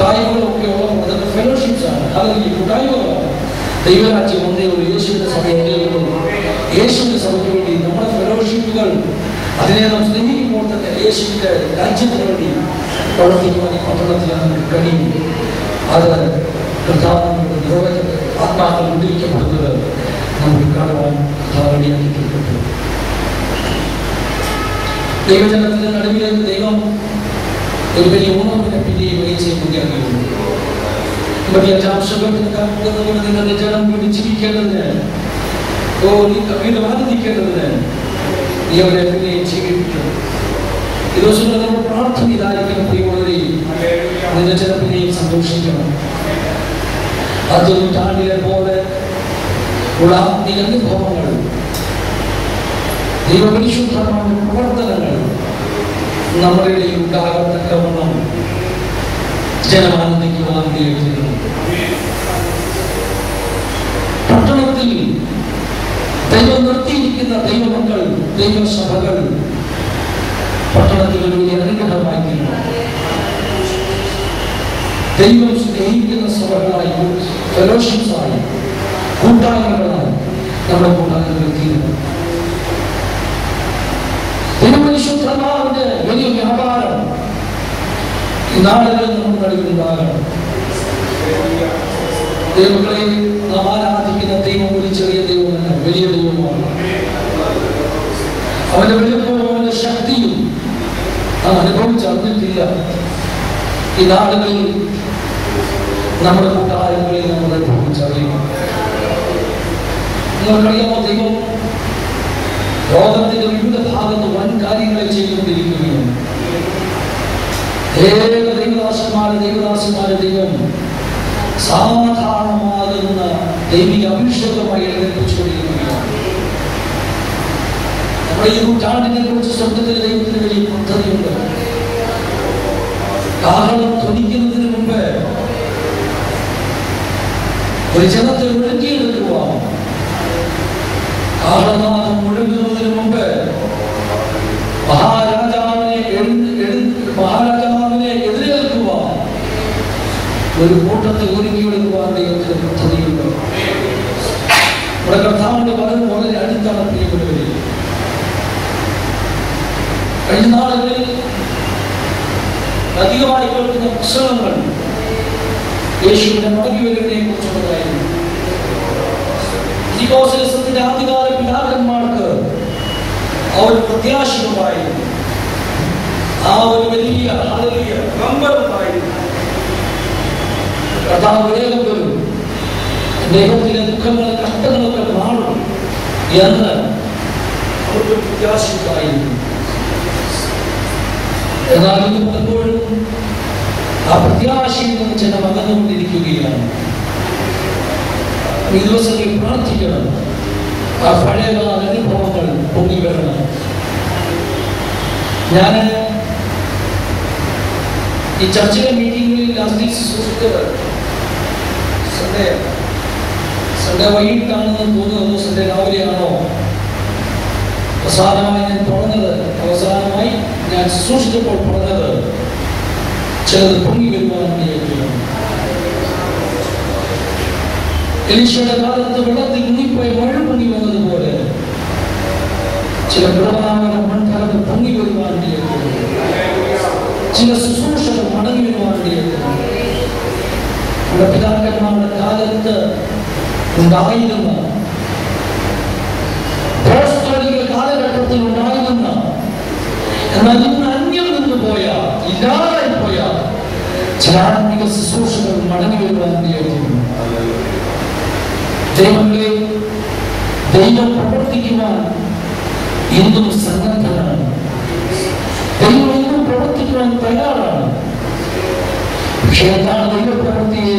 കൂട്ടായ്മകളൊക്കെ ഉള്ള അതൊക്കെ ഫെലോഷിപ്സാണ്. അതൊക്കെ കൂട്ടായ്മകളാണ്. ദൈവരാജ്യം ഒന്നേ ഉള്ളൂ. യേശുവിന്റെ സഭ ഒന്നേ ഉള്ളൂ. യേശുവിന്റെ സഭയ്ക്ക് വേണ്ടി നമ്മുടെ ഫെലോഷിപ്പുകൾ അതിനെ നാം സ്നേഹിക്കുമ്പോൾ തന്നെ യേശുവിന്റെ രാജ്യത്തിന് വേണ്ടി പ്രവർത്തിക്കുവാൻ ഈ പട്ടണത്തിൽ നമുക്ക് കഴിയും. അത് കർത്താവിനോട് നിറവേറ്റ ആത്മാക്കൾ ഉന്നയിക്കപ്പെടുന്നത് നമുക്ക് കാണുവാൻ റെഡിയാക്കിയിട്ടുണ്ട്. ദൈവജനത്തിന്റെ നടുവിലേക്ക് ദൈവം ഒരു വലിയ ഉണർവിനെ പിന്നെയും ചെയ്യുകയായിരുന്നു. 25 ശതമാനത്തിന് നിങ്ങളുടെ ജനം വേണ്ടി ജീവിക്കേണ്ടതിന് വീണ്ടും ആനന്ദിക്കേണ്ടതിന് നീ അവരെ പിന്നെയും ജീവിപ്പിക്കണം. ഈ ദിവസങ്ങളിൽ നമ്മുടെ പ്രാർത്ഥന ഇതായിരിക്കണം. പ്രിയമുള്ളവരെയും നിന്റെ ജനം പിന്നെയും സന്തോഷിക്കണം. അത് നൂറ്റാണ്ടിലെ പോലെ ഉള്ള ആത്മീയ അനുഭവങ്ങൾ, ദൈവപരിശുദ്ധമായ പ്രവർത്തനങ്ങൾ നമ്മുടെ ഇടയിൽ ഉണ്ടാകത്തക്കവണ്ണം ജനം ആനന്ദിക്കുവാൻ ദൈവം. പട്ടണത്തിൽ ദൈവം നിർത്തിയിരിക്കുന്ന ദൈവമക്കൾ, ദൈവസഭകൾ പട്ടണത്തിൽ ഒരു വലിയ അനുഗ്രഹമായി തീരുന്നു. ദൈവം സ്നേഹിക്കുന്ന സഭകളായി, ഫെലോഷിപ്സായി, കൂട്ടായ്മകളായി നമ്മുടെ കൂട്ടായ്മകൾ തീരുന്നു. ദൈവപരിശുദ്ധന്റെ വലിയ വ്യാപാരം ഈ നാടുകളിൽ നമ്മുടെ നടുവിലുണ്ടാകണം. ദൈവങ്ങളെ നാം ആരാധിക്കുന്ന ദൈവം ഒരു ചെറിയ ദൈവമല്ല, വലിയ ദൈവമാണ്. അവന്റെ വലിയപ്പോഴും അവന്റെ ശക്തിയും നാം അനുഭവിച്ചറിഞ്ഞിട്ടില്ല. ഈ നാടുകളിൽ നമ്മുടെ കൂട്ടായ്മകളിൽ നമ്മൾ അനുഭവിച്ചറിയണം. നിങ്ങൾക്കറിയാമോ, ദൈവം ലോകത്തിന്റെ വിവിധ ഭാഗത്ത് വൻ കാര്യങ്ങളെ ചെയ്തുകൊണ്ടിരിക്കുകയാണ്. ദൈവദാസന്മാരെ ദൈവം സാധാരണമാകുന്ന ദൈവിക അഭിഷേകമായി എഴുന്നേൽപ്പിച്ചുകൊണ്ടിരിക്കുകയാണ്. നമ്മുടെ ഈ നൂറ്റാണ്ടിനെ കുറിച്ച് സ്വർഗ്ഗത്തിൽ ദൈവത്തിന് വലിയ പദ്ധതിയുണ്ട്. കാഹളം ധ്വനിക്കുന്നതിന് മുമ്പ് ഒരു ജനത്തെ മുഴക്കിയെടുക്കുക. കാഹളനാഥം മുഴങ്ങുന്നതിന് മുമ്പ് മഹാരാജാവിനെ എതിരേൽക്കുക. ഒരു കൂട്ടത്തെ ഒരുക്കിയെടുക്കുവാൻ ദൈവത്തിന് പദ്ധതിയുണ്ട്. നമ്മുടെ കർത്താവിന്റെ വളരെ വളരെ അടുത്താണ് പ്രിയപ്പെട്ടവരെ. കഴിഞ്ഞ നാളുകളിൽ അധികമായി കേൾക്കുന്ന പ്രസംഗങ്ങൾ യേശുവിന്റെ മടങ്ങി വരവിനെ കുറിച്ചുള്ളതായിരുന്നു. ത്തിന്റെ ആദ്യകാല പിതാക്കന്മാർക്ക് ആ ഒരു പ്രത്യാശയുമായിരുന്നു, ആ ഒരു വലിയ നമ്പറുമായിരുന്നു. കർത്താവ് വേഗം വരും, ദൈവത്തിലെ ദുഃഖങ്ങളും കഷ്ടങ്ങളൊക്കെ മാറും എന്ന് അവർക്ക് പ്രത്യാശയുണ്ടായിരുന്നു. എന്നാൽ ഇത് പലപ്പോഴും ആ പ്രത്യാശയിൽ നിന്ന് ജനം അകന്നുകൊണ്ടിരിക്കുകയാണ്. ഈ ദിവസങ്ങളിൽ പ്രാർത്ഥിക്കണം, ആ പഴയകാല അനുഭവങ്ങൾ പൊങ്ങി വരണം. ഞാൻ ഈ ചർച്ചിലെ മീറ്റിംഗുകളിൽ ശുശ്രൂഷിച്ചത് സൺഡേ വൈകിട്ടാണെന്ന് തോന്നുന്നു, സൺഡേ രാവിലെയാണോ അവസാനമായി ഞാൻ ശുശ്രൂഷിച്ചപ്പോൾ പറഞ്ഞത് ചിലത് പൊങ്ങി വരുവാൻ വേണ്ടിയാണ്. എലീശയുടെ കാലത്ത് വെള്ളത്തിൽ മുങ്ങിപ്പോയി മഴ പൊങ്ങി വന്നതുപോലെ ചില പ്രധാന മൺകാലത്ത് പൊങ്ങി വരുവാൻ വേണ്ടിയാണ്. ചില ശുശ്രൂഷകൾ മടങ്ങി വരുവാൻ വേണ്ടിയാണ്. നമ്മുടെ പിതാക്കന്മാരുടെ കാലത്ത് ഉണ്ടായിരുന്ന, കാലഘട്ടത്തിൽ ഉണ്ടായിരുന്ന, എന്നാൽ ഇന്ന് അന്യം നിന്ന് പോയ, ഇല്ലാതായി പോയ ചില ആത്മിക ശുശ്രൂഷകൾ മടങ്ങി വരുവാൻ വേണ്ടിയായിരുന്നു. ദൈവങ്ങളെ, ദൈവം പ്രവർത്തിക്കുവാൻ എന്തും സന്നദ്ധനാണ്. ദൈവം എന്തും പ്രവർത്തിക്കുവാൻ തയ്യാറാണ്. പക്ഷെ എന്താണ് ദൈവപ്രവൃത്തിയെ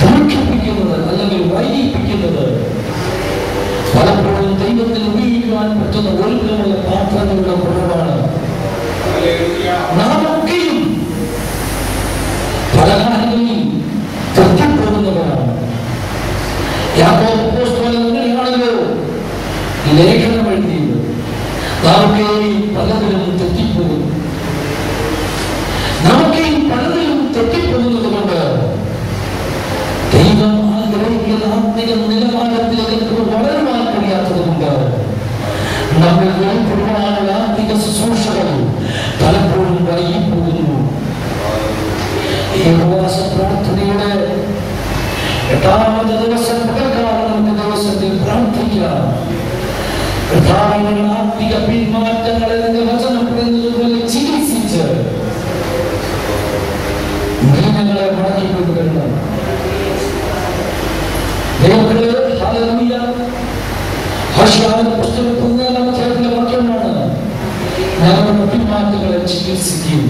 ദീർഘിപ്പിക്കുന്നത് അല്ലെങ്കിൽ വൈകിപ്പിക്കുന്നത്? പലപ്പോഴും ദൈവത്തിൽ ഉപയോഗിക്കുവാൻ പറ്റുന്ന ഒരുക്കമുള്ള പ്രാർത്ഥനകളുടെ കുറവാണ്. നാമൊക്കെയും പല കാര്യങ്ങളിൽ തെറ്റിപ്പോകുന്നവരാണ്. യാക്കോബ് അപ്പോസ്തലൻ അങ്ങനെയാണല്ലോ ലേഖനം എഴുതിയത്. നാമൊക്കെയും പലതിലും തെറ്റിപ്പോകുന്നു. നമുക്കെയും പലതിലും ഈ ഉപവാസ പ്രാർത്ഥനയുടെ 8ാമത്തെ ദിവസം പകൽക്കാലം നമുക്ക് ദിവസത്തിൽ പ്രാർത്ഥിക്കാം. കർത്താവിന്റെ ആത്മിക പിന്മാറ്റങ്ങളെ വചനം പറയുന്നതുപോലെ ചികിത്സിച്ച് ദീനങ്ങളെ മടക്കിക്കൊണ്ടുവരണം. ദൈവങ്ങളെ ഹല്ലേലൂയ. ഹോശേയയുടെ പുസ്തകം 14-ാം അധ്യായത്തിലെ വാക്യമാണ്, നമ്മുടെ പിന്മാറ്റങ്ങളെ ചികിത്സിക്കും.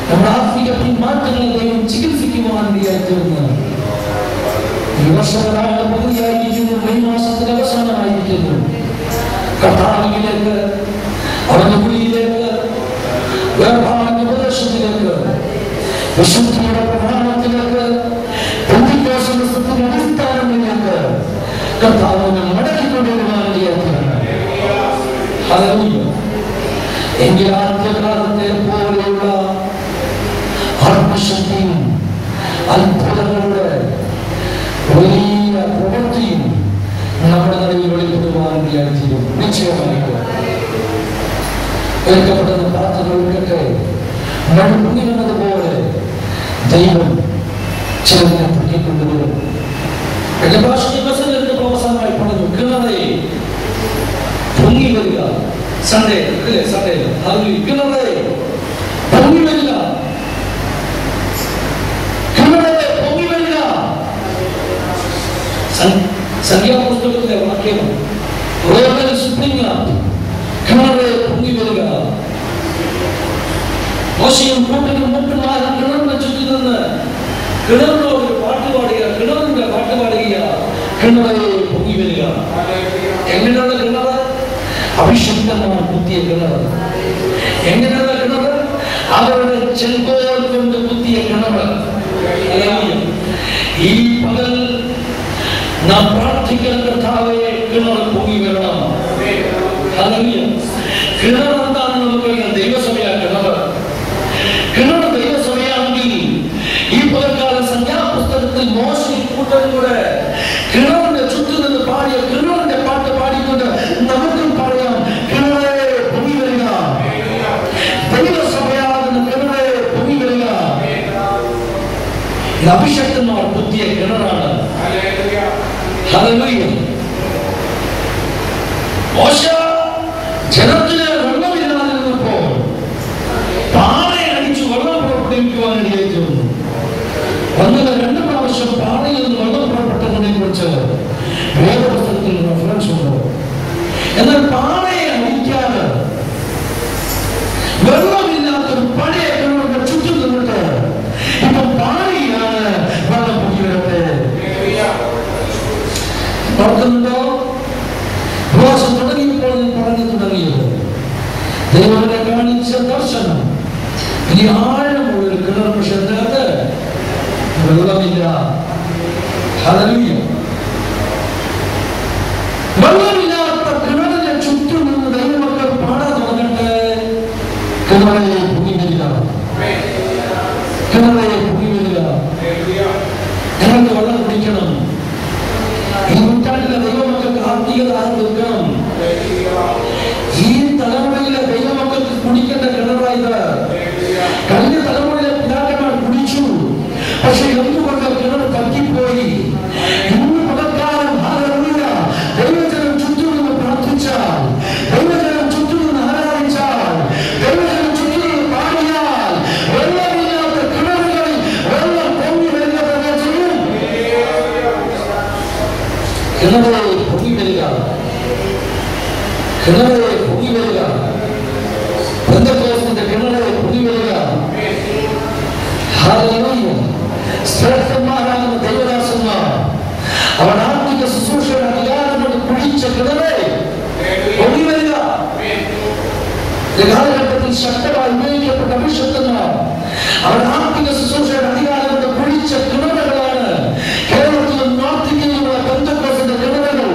നമ്മുടെ ആത്മിക പിന്മാറ്റങ്ങളെ ദൈവം ചികിത്സിക്കുവാൻ തീരുന്നു. ഈ വർഷങ്ങളാണ് പകുതിയായിരിക്കുന്നു, മെയ് മാസത്തിന്റെ അവസാനമായിരിക്കുന്നു. കർത്താവിലേക്ക്, അവന്റെ വിളിയിലേക്ക്, വേർപാടിന്റെ ഉപദേശത്തിലേക്ക്, വിശുദ്ധിയുടെ പ്രമാണത്തിലേക്ക്, അടിസ്ഥാനങ്ങളിലേക്ക് കർത്താവിനെ മടക്കിക്കൊണ്ടുവരുവാൻ എങ്കിൽ ആദ്യകാലത്തെ പോലെയുള്ള ആത്മശക്തിയും അത്ഭുതങ്ങളുടെ വലിയ പ്രവൃത്തിയും നമ്മുടെ നടുവിൽ വെളിപ്പെടുവാൻ തീരും. നിശ്ചയമായിട്ട് കേൾക്കപ്പെടുന്ന പ്രാർത്ഥനകൾക്കൊക്കെ മഴ പോലെ ദൈവം ചിലതിനെ പൊട്ടിക്കൊണ്ടുവരും. അവസാനമായി പറഞ്ഞു, കിണറേ പൊങ്ങി വരിക. സൺഡേ അല്ലേ? സൺഡേ കിണറേ പൊങ്ങി വരിക, കിണറേ പൊങ്ങി വരിക. സംഖ്യാപുസ്തകത്തിലെ വാക്യം, കിണറേ പൊങ്ങി വരിക. മോശയും കൂട്ടരും മുട്ടുമാരും കിണറിനെ ചുറ്റി നിന്ന് കിണറിനോട് പാട്ട് പാടുക, കിണറിന്റെ പാട്ട് പാടുക, കിണറേ പൊങ്ങി വരിക. എങ്ങനെയുള്ള കിണറ്? അഭിഷക്തമാണ് കുത്തിയ കിണർ. എങ്ങനെയുള്ള കിണർ? അവരുടെ ചെങ്കോൽ കൊണ്ട് കുത്തിയ കിണർ. ഈ പകൽ നാം പ്രാർത്ഥിക്കുന്ന കർത്താവേ, കിണർ പൊങ്ങി വരണം. കിണർ എന്താണെന്ന് നമുക്കറിയാം. ദൈവസഭയാ കിണർ. കിണർ ദൈവസഭയാണെങ്കിൽ ഈ പകൽക്കാലം സംഖ്യാപുസ്തകത്തിൽ മോശയും കൂട്ടരും കൂടെ കിണറിന്റെ ചുറ്റും നിന്ന് പാടിയ കിണറിന്റെ പാട്ട് പാടിക്കൊണ്ട് നമുക്കും പറയാം, കിണറേ പൊങ്ങി വരിക. ദൈവസഭയാകുന്ന കിണറേ പൊങ്ങി വരിക. ഇത് അഭിഷക്തന്മാർ കുത്തിയ കിണറാണ്. ഹല്ലേലൂയ. മോശ ജനത്തിന് വെള്ളമില്ലാതിരുന്നപ്പോൾ പാറയെ അടിച്ചു വെള്ളം പുറപ്പെടുവിക്കുവാൻ ഇടയായി വന്നു. വന്നത് 2 പ്രാവശ്യം പാറയിൽ നിന്ന് വെള്ളം പുറപ്പെട്ടതിനെ കുറിച്ച് വേദപുസ്തകത്തിൽ റെഫറൻസ് ഉണ്ട്. എന്നാൽ പാറയെ അടിക്കാതെ വെള്ളമില്ലാത്തൊരു പഴയ കിണറിന്റെ ചുറ്റും നിന്നിട്ട് ഇപ്പൊ പാറയിലാണ് വെള്ളം പൊങ്ങി വരട്ടെ. ഓർക്കുന്നുണ്ടോ? ഉപവാസം തുടങ്ങിയപ്പോൾ പറഞ്ഞു തുടങ്ങിയത് ദൈവനെ കാണിച്ച ദർശനം. ഇനി ആഴമുള്ളൊരു കിണർ, പക്ഷെ അതിനകത്ത് വെള്ളമില്ല. ഹല്ലേലൂയ. വെള്ളമില്ലാത്ത കിണറിന്റെ ചുറ്റും നിന്ന് ദൈവമക്കൾ പാടാൻ തുടങ്ങട്ടെ, കിണറേ പൊങ്ങി വരിക, കിണറേ പൊങ്ങി വരിക. ഞങ്ങൾക്ക് വെള്ളം കുടിക്കണം. ഈ നൂറ്റാണ്ടിലെ ദൈവമക്കൾക്ക് ആത്മീയത തീർക്കണം. ഈ തലമുറയിലെ ദൈവമക്കൾക്ക് കുടിക്കേണ്ട കിണറായത്. കഴിഞ്ഞ തലമുറയിലെ പിതാക്കന്മാർ കുടിച്ചു, പക്ഷെ എന്തുകൊണ്ട് കിണർ പറ്റിപ്പോയി? ഇന്ന് പകൽക്കാലം ഹല്ലേലൂയ, ദൈവജനം ചുറ്റും നിന്ന് പ്രാർത്ഥിച്ചാൽ, ദൈവജനം ചുറ്റും നിന്ന് ആരാധിച്ചാൽ, ദൈവജനം ചുറ്റും നിന്ന് പാടിയാൽ, വെള്ളമില്ലാത്ത കിണറുകളിൽ വെള്ളം പൊങ്ങി വരിക തന്നെ ചെയ്യും. കിണറേ പൊങ്ങി വരിക, കിണറേ പൊങ്ങി വരിക. പെന്തക്കോസ്തിന്റെ കിണറേ പൊങ്ങി വരിക. ഹല്ലേലൂയ. ശ്രേഷ്ഠന്മാരാകുന്ന ദൈവദാസന്മാർ അവർ ആത്മിക ശുശ്രൂഷയുടെ അധികാരം കൊണ്ട് കുഴിച്ച കിണറേ പൊങ്ങി വരിക. കാലഘട്ടത്തിൽ ശക്തമായി ഉപയോഗിക്കപ്പെട്ട അഭിഷക്തന്മാർ അവർ ആത്മിക ശുശ്രൂഷയുടെ അധികാരം കൊണ്ട് കുഴിച്ച കിണറുകളാണ് കേരളത്തിലും നോർത്ത് ഇന്ത്യയിലുള്ള പെന്തക്കോസ്തിന്റെ കിണറുകൾ.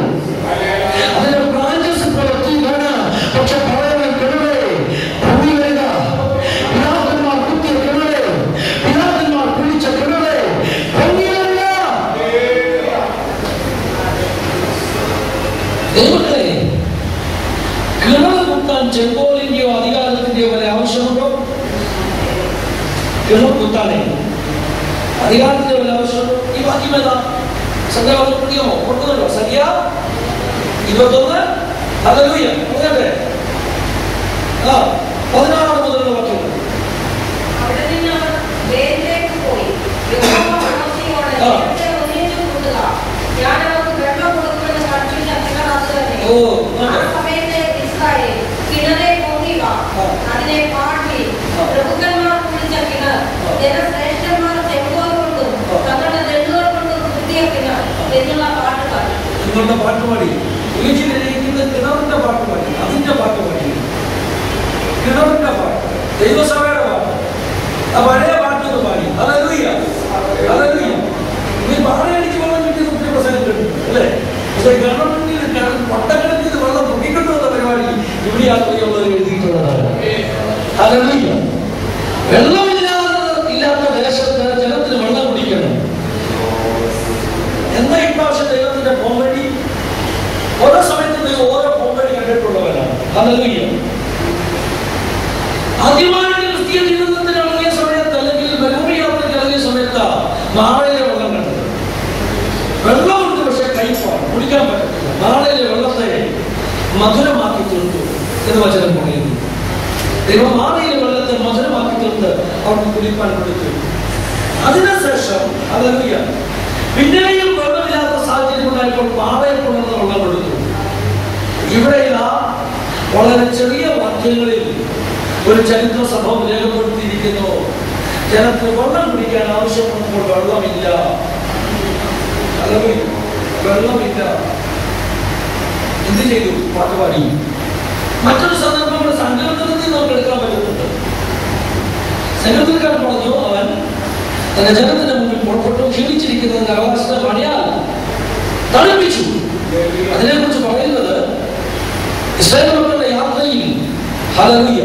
അതിന്റെ ബ്രാഞ്ചസ് ഇപ്പോൾ എത്തിയാണ്. പക്ഷെ പഴയ കിണറേ പൊങ്ങി വരിക. പിതാക്കന്മാർ കുത്തിയ കിണറേ, പിതാക്കന്മാർ കുഴിച്ച കിണറേ പൊങ്ങി വരിക. ദൈവങ്ങളെ, കിണർ കുത്താൻ ചെങ്കോലിന്റെയോ അധികാരത്തിന്റെയോ വരെ ആവശ്യമുണ്ടോ? കിണർ കുത്താനേ അധികാരത്തിന്റെ വല്ല ആവശ്യം. ഈ വാക്യം ഏതാ? സംഖ്യാവാക്യം പഠിക്കുമോ? കൊടുക്കുന്നുണ്ടോ? സംഖ്യ 21 ഹല്ലേലൂയ പറഞ്ഞേ. 16 മുതലുള്ള വാക്യം. നിങ്ങളുടെ പാട്ടുപാടി കിണറിന്റെ പാട്ടുപാടി, അതിന്റെ പാട്ടുപാടി, കിണറിന്റെ പാട്ട്, ദൈവസഭയുടെ പാട്ട്, ആ പഴയ പാട്ടൊന്ന് പാടി. Hallelujah hallelujah. നീ പാറയടിച്ച് വെള്ളം കിട്ടിയത് ഒത്തിരി പ്രസംഗിച്ചിട്ടുണ്ട് അല്ലേ? പക്ഷെ ഗവൺമെന്റിൽ പൊട്ടക്കിടത്തിൽ വെള്ളം പൊക്കിക്കൊണ്ടുവന്ന പരിപാടി ഇവിടെയാണെന്നുള്ളത് എഴുതിയിട്ടുള്ളതാണ്. ഹല്ലേലൂയ. വെള്ളമില്ലാത്ത ദേശത്ത് ജനത്തിന് വെള്ളം കുടിക്കണം എന്ന ഇപ്രാവശ്യം ദൈവത്തിന്റെ പോംവഴി ഓരോ സമയത്ത് ഓരോ പോംവഴി കണ്ടിട്ടുള്ളവരാണ്. ഹല്ലേലൂയ. ആദ്യമായിട്ട് ക്രിസ്തീയ ജീവിതത്തിന് ഇറങ്ങിയ സമയത്ത് അല്ലെങ്കിൽ ബലൂറിയാത്രയ്ക്ക് ഇറങ്ങിയ സമയത്ത് നാളെയിലെ വെള്ളം കണ്ടത്. വെള്ളമുണ്ട്, പക്ഷെ കയ്പാണ്, കുടിക്കാൻ പറ്റത്തില്ല. നാളെയിലെ വെള്ളത്തെ മധുരമാക്കി തീർത്തു എന്ന് വചനം പറയുന്നു. ദൈവം നാളെയിലെ വെള്ളത്തെ മധുരമാക്കി തീർത്ത് അവർക്ക് കുടിപ്പാൻ കൊടുത്തു. അതിനുശേഷം ഹല്ലേലൂയ പിന്നെയും വെള്ളമില്ലാത്ത സാഹചര്യം ഉണ്ടായപ്പോൾ പാറയിൽ കൊണ്ടുവന്ന് വെള്ളം കൊടുത്തു. ഇവിടെ വളരെ ചെറിയ വാക്യങ്ങളിൽ ഒരു ചരിത്ര സംഭവം രേഖപ്പെടുത്തിയിരിക്കുന്നു. ജനത്തിന് വെള്ളം കുടിക്കാൻ ആവശ്യപ്പെടുമ്പോൾ വെള്ളമില്ല. വെള്ളമില്ല. എന്ത് ചെയ്തു? പാട്ടുപാടി. മറ്റൊരു സന്ദർഭങ്ങൾ സങ്കീർത്തനത്തിൽ നമുക്ക് എടുക്കാൻ പറ്റുന്നുണ്ട്. സങ്കീർത്തനക്കാരൻ പറഞ്ഞു, അവൻ തന്റെ ജനത്തിന്റെ മുമ്പിൽ പുറപ്പെട്ടു, ക്ഷീണിച്ചിരിക്കുന്നതിന്റെ അവകാശത്തെ പണിയാൽ തണുപ്പിച്ചു. അതിനെക്കുറിച്ച് പറയുന്നത് ഇസ്രായേൽ മക്കളുടെ യാത്രയിൽ ഹല്ലേലൂയ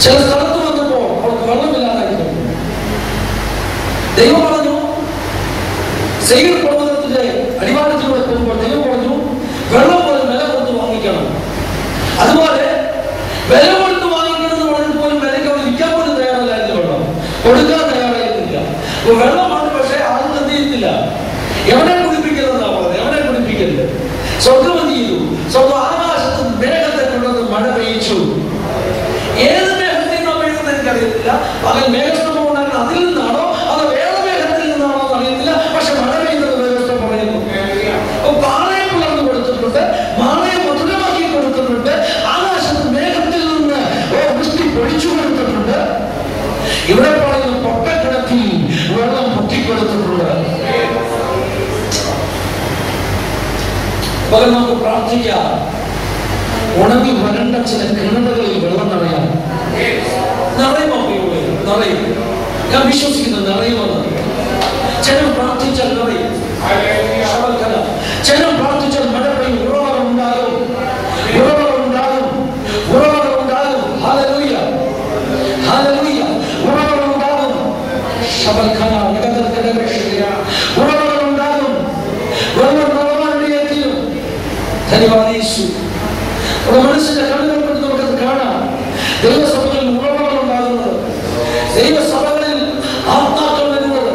ചില സ്ഥലത്ത് വന്നപ്പോൾ അവർക്ക് വെള്ളമില്ലാതായിരുന്നു. ദൈവം പറഞ്ഞു, സെയീർ പർവ്വതത്തിന്റെ അടിവാരത്തിലൂടെ പോകുമ്പോൾ ദൈവം പറഞ്ഞു, വെള്ളം പോലെ വില കൊടുത്ത് വാങ്ങിക്കണം. അതുപോലെ വില കൊടുത്ത് വാങ്ങിക്കണം എന്ന് പറഞ്ഞിട്ട് പോലും വിലയ്ക്ക് അവർ വിൽക്കാൻ പോലും തയ്യാറല്ലായിരുന്നു. വെള്ളം കൊടുക്കാൻ തയ്യാറായിരുന്നില്ല. വെള്ളമാണ്, പക്ഷെ ആരും എന്ത് ചെയ്യുന്നില്ല. എവിടെ കുടിപ്പിക്കുന്നതാണ് പറഞ്ഞത്? എവിടെ കുടിപ്പിക്കരുത്? സ്വർഗം എന്ത് ചെയ്തു? സ്വർഗം ആകാശത്ത് മേഘത്തെ കൊണ്ടുവന്ന് മഴ പെയ്യിച്ചു. ഏത് മേഘത്തിൽ നിന്നോ പെയ്യുന്നത് എനിക്കറിയത്തില്ല. പകൽ മേഘസ്തംഭം ഉണ്ടാക്കുന്നത് അതിൽ നിന്നാണോ അതോ വേറെ മേഘത്തിൽ നിന്നാണോ എന്ന് അറിയത്തില്ല. പക്ഷെ മഴ പെയ്യുന്നത് മേഘസ്തം പറയുന്നു. പാറയെ പിളർന്നു കൊടുത്തിട്ടുണ്ട്, മാളയെ മധുരമാക്കി കൊടുത്തിട്ടുണ്ട്, ആകാശത്ത് മേഘത്തിൽ നിന്ന് വൃഷ്ടി പൊഴിച്ചു കൊടുത്തിട്ടുണ്ട്. ഇവിടെ പറയുന്ന പൊട്ടക്കിടത്തിൽ വെള്ളം പൊട്ടിക്കൊടുത്തിട്ടുണ്ട്. പകൽ നമുക്ക് പ്രാർത്ഥിക്കാം, ഉണങ്ങി വരണ്ട ചില കിണറുകളിൽ വെള്ളം നിറയാം. നിറയും. ഞാൻ വിശ്വസിക്കുന്നു നിറയുമെന്ന്. ജനം പ്രാർത്ഥിച്ചാൽ നിറയും. ജനം പ്രാർത്ഥിച്ചാൽ മഴ പെയ്യും. ഉറവകളുണ്ടാകും. Hallelujah hallelujah. ഉറവകളുണ്ടാകും. ഉറവകളുണ്ടാകും. വെള്ളം നിറവാനിടയെത്തിയും. ധന്യവാദി യേശു. മനസ്സിന്റെ കണ്ണുകൾ കൊണ്ട് നമുക്കത് കാണാം. ദൈവസഭകളിൽ ഉറവകൾ ഉണ്ടാകുന്നത്, ദൈവസഭകളിൽ ആത്മാക്കൾ വരുന്നത്,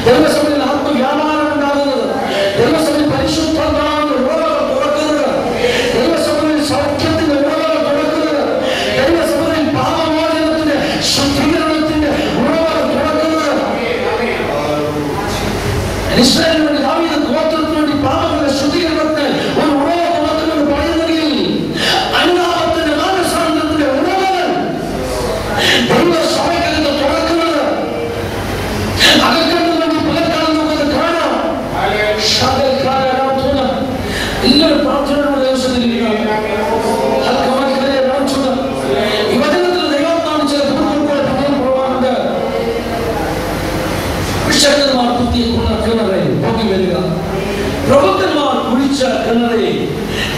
ദൈവസഭയിൽ ആത്മവ്യാപാരം ഉണ്ടാകുന്നത്, ദൈവസഭയിൽ പരിശുദ്ധാത്മാവിന്റെ ഉറവകൾ തുറക്കുന്നത്, ദൈവസഭകളിൽ സൗഖ്യത്തിന്റെ ഉറവകൾ തുറക്കുന്നത്, ദൈവസഭകളിൽ പാപമോചനത്തിന്റെ ശുദ്ധീകരണത്തിന്റെ ഉറവകൾ തുറക്കുന്നത്. ഇസ്രായേലിന് വേണ്ടി ദാവീദ് ഗോത്രത്തിന് വേണ്ടി പാപങ്ങളുടെ ശുദ്ധീകരണത്തിന് ഒരു ഉറവ തുറക്കുമെന്ന് പറയുന്നെങ്കിൽ അനുതാപത്തിന്റെ മാനസാന്തരത്തിന്റെ ഉറവകൾ ദൈവസഭയ്ക്കകത്ത് തുറക്കുന്നത് അകക്കണ്ണു വേണ്ടി പലക്കാലം നമുക്കത് കാണാം. എല്ലാവരും പ്രാർത്ഥനയുടെ ദിവസത്തിലിരിക്കുക. ഈ വചനത്തിൽ ദൈവമാണ് ചില പൂർവ്വങ്ങളെ പദം പോകാറുണ്ട്. വിശുദ്ധന്മാർ കുത്തിയ കിണറെ പൊങ്ങി വരിക, പ്രഭുക്കന്മാർ കുഴിച്ച കിണറെ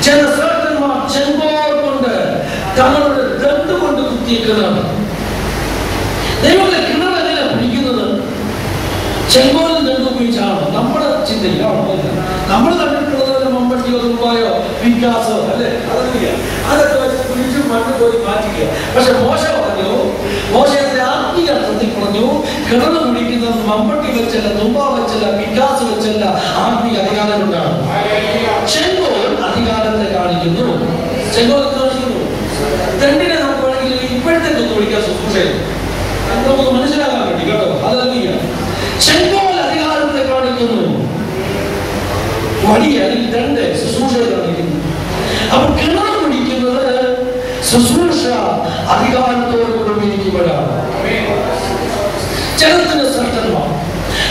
ജനശ്രേഷ്ഠന്മാർ ചെങ്കോൽ കൊണ്ട് തങ്ങളുടെ ദണ്ഡ് കൊണ്ട് കുത്തിയ കിണർ. ദൈവത്തെ കിണറല്ല പിടിക്കുന്നത്, ചെങ്കോലും ദണ്ഡ് ഉപയോഗിച്ചാണ്. നമ്മുടെ ചിന്തയിലാണോ? നമ്മൾ കണ്ടിട്ടുള്ളത് മമ്പട്ടിയോ തുമ്പായോ വികാസോ അല്ലെ? അതൊക്കെ വെച്ച് കുഴിച്ച് മണ്ണ് പോയി മാറ്റിക്കുക. പക്ഷെ മോശ പറഞ്ഞു, മോശത്തിന്റെ ആത്മീയ നമുക്ക് മനസ്സിലാക്കാൻ വേണ്ടി കേട്ടോ. ഹല്ലേലൂയ. ചെങ്കോൽ അധികാരത്തെ കാണിക്കുന്നു, വഴി അതിൽ രണ്ട് ശുശ്രൂഷയെ കാണിക്കുന്നു. അപ്പൊ കിണർ പിടിക്കുന്നത് ശുശ്രൂഷ അധികാരത്തോട് ഉപയോഗിക്കുമ്പോഴാണ്. ജനത്തിന്റെ ശ്രദ്ധന്മാർ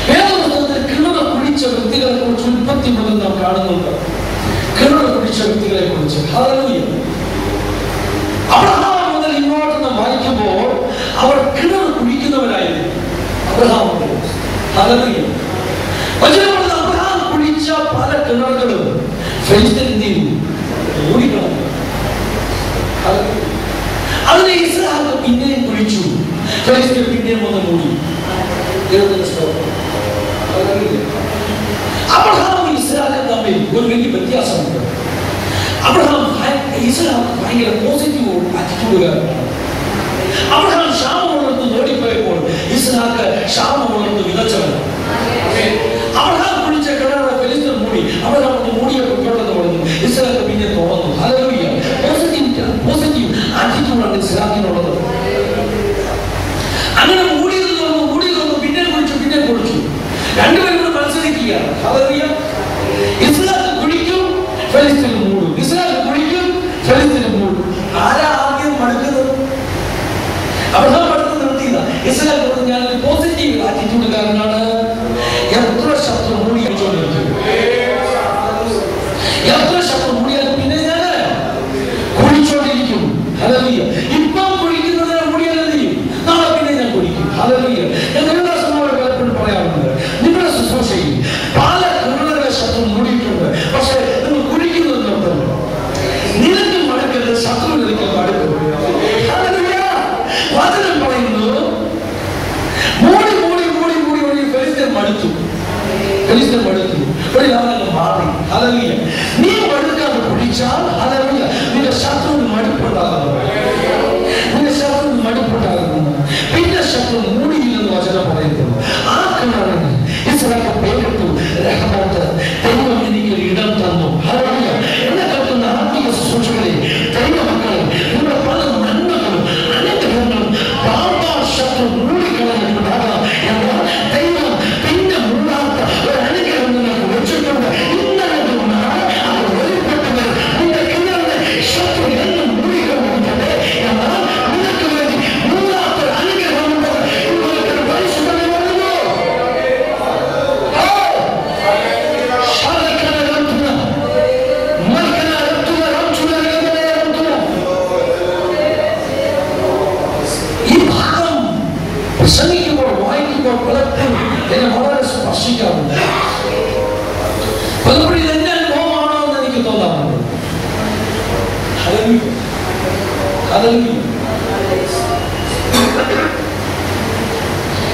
വേദപുസ്തകത്തിൽ കിണർ കുടിച്ച വ്യക്തികളെ കുറിച്ച് ഉൽപ്പത്തി മുതൽ നാം കാണുന്നുണ്ട്. കിണർ കുടിച്ച വ്യക്തികളെ കുറിച്ച്. ഹല്ലേലൂയ. അബ്രഹാം മുതൽ ഇങ്ങോട്ട് നാം വായിക്കുമ്പോൾ അവർ കിണർ കുടിക്കുന്നവരായിരുന്നു. അബ്രഹാം മുതൽ. ഹല്ലേലൂയ. അബ്രഹാം കുടിച്ച പല കിണറുകളും ഫെലിസ്തീൻ ഓടിക്കളഞ്ഞു. അതിനെ ഇസ്രായേൽ പിന്നെയും കുഴിച്ചു, ഫെലിസ്തീൻ പിന്നെയും വന്ന് മൂടി. അബ്രഹാം ഇസ്രായേലും തമ്മിൽ ഒരു വലിയ വ്യത്യാസമുണ്ട്. അബ്രഹാം ഇസ്രായേൽ ഭയങ്കര പോസിറ്റീവ് ആറ്റിറ്റ്യൂഡുകാരനാണ്. അബ്രഹാം ക്ഷാമമുള്ളത്ത് ഓടിപ്പോയപ്പോൾ ഇസ്രായേൽ ക്ഷാമമുള്ളത്ത് വിതച്ചവനാണ്. അബ്രഹാം കുടിച്ച കിണറ് ഫെലിസ്തീൻ മൂടി. അബ്രഹാം മൂടിയപ്പോൾ പെട്ടെന്ന് പറഞ്ഞു, ഇസ്രായേൽ പിന്നെ തുറന്നു. ഹല്ലേലൂയ. പോസിറ്റീവ് ആറ്റിറ്റ്യൂഡാണ് ഇസ്രായേലിനുള്ളത്. അങ്ങനെ മൂടിയത് തുറന്നു, പിന്നെ കുടിച്ചു. രണ്ടുപേരും കൂടെ മത്സരിക്കുകയാണ്. ഹല്ലേലൂയ. ഇസ്രായേൽ കുടിക്കും, ഫെലിസ്തീൻ മൂടും. ഇസ്രായേൽ കുടിക്കും, ഫെലിസ്തീൻ മൂടും. ആരാ ആദ്യം മടുക്കുന്നത്? അബ്രഹാം മടുത്ത് നിർത്തിയതാ. ഇസ്രായേൽ പറഞ്ഞു, ഞാൻ പോസിറ്റീവ് ആറ്റിറ്റ്യൂഡുകാരനാണ്. എത്ര ശത്രു മൂടി അടിച്ചോണ്ടിരിക്കും, എത്ര ശത്രു മൂടിയാലും പിന്നെ ഞാൻ കുടിച്ചോണ്ടിരിക്കും. ഹല്ലേലൂയ. ഇപ്പം കുടിക്കുന്നതിനെ മൂടിയാലും ചെയ്യും, നാളെ പിന്നെ ഞാൻ കുടിക്കും. ഹല്ലേലൂയ. ഞാൻ ദേവദാസന്മാരോട് പലപ്പോഴും പറയാറുണ്ട്, നിങ്ങളുടെ ശുശ്രൂഷയിൽ പല കിണറുകളെ ശത്രു മൂടിയിട്ടുണ്ട്. പക്ഷെ നിങ്ങൾ കുടിക്കുന്നത് നിർത്തണം. നിനക്ക് മടുക്കരുത്, ശത്രു നിനക്ക് മടുക്കും. ഹല്ലേലൂയ. വചനം പറയുന്നു, മൂടി ഫെലിസ്തീൻ മടുത്തു. ഒരു യാതൊരു മാറി. ഹല്ലേലൂയ. നീ മടുക്കാതെ കുടിച്ചാൽ ഹല്ലേലൂയ നിന്റെ ശത്രുവിന് മടുപ്പുണ്ടാകുന്നു. പിന്നെ ശത്രു മൂടിയില്ലെന്ന് വചനം പറയുന്നു. ആ കിണറിന് ഇസ്രായേൽ പേരിട്ടു റഹ്മത്ത്. ദൈവം എനിക്ക് ഇടം തന്നു. ഹല്ലേലൂയ. എന്നെ കേൾക്കുന്ന ആത്മീയ ശുശ്രൂഷകളെ, ദൈവമക്കളെ, നിങ്ങളുടെ പല നന്മകളും അനുഗ്രഹങ്ങളും ശത്രു മൂടിക്കളഞ്ഞിട്ടുണ്ടാകാം. എന്നാൽ ദൈവം പിന്നെ മൂടാത്ത ഒരു അനുഗ്രഹം നിങ്ങൾക്ക് വെച്ചിട്ടുണ്ട്. ഇന്നലെ അത് വെളിപ്പെട്ടത് നിന്റെ കിണറിനെ ശത്രു എന്നും മൂടിക്കളഞ്ഞിട്ടുണ്ട്. എന്നാൽ നിനക്ക് വേണ്ടി മൂടാത്ത ഒരു അനുഗ്രഹമുണ്ട്. നിങ്ങൾക്ക് പരിശുദ്ധനെ വരുന്നു. ഈ ഭാഗം പ്രസംഗിക്കുമ്പോൾ വായിക്കുമ്പോൾ പലപ്പോഴും എന്നെ വളരെ സ്പർശിക്കാറുണ്ട്. പലപ്പോഴും ഇതെന്റെ അനുഭവമാണോ എന്ന് എനിക്ക് തോന്നാറുണ്ട്.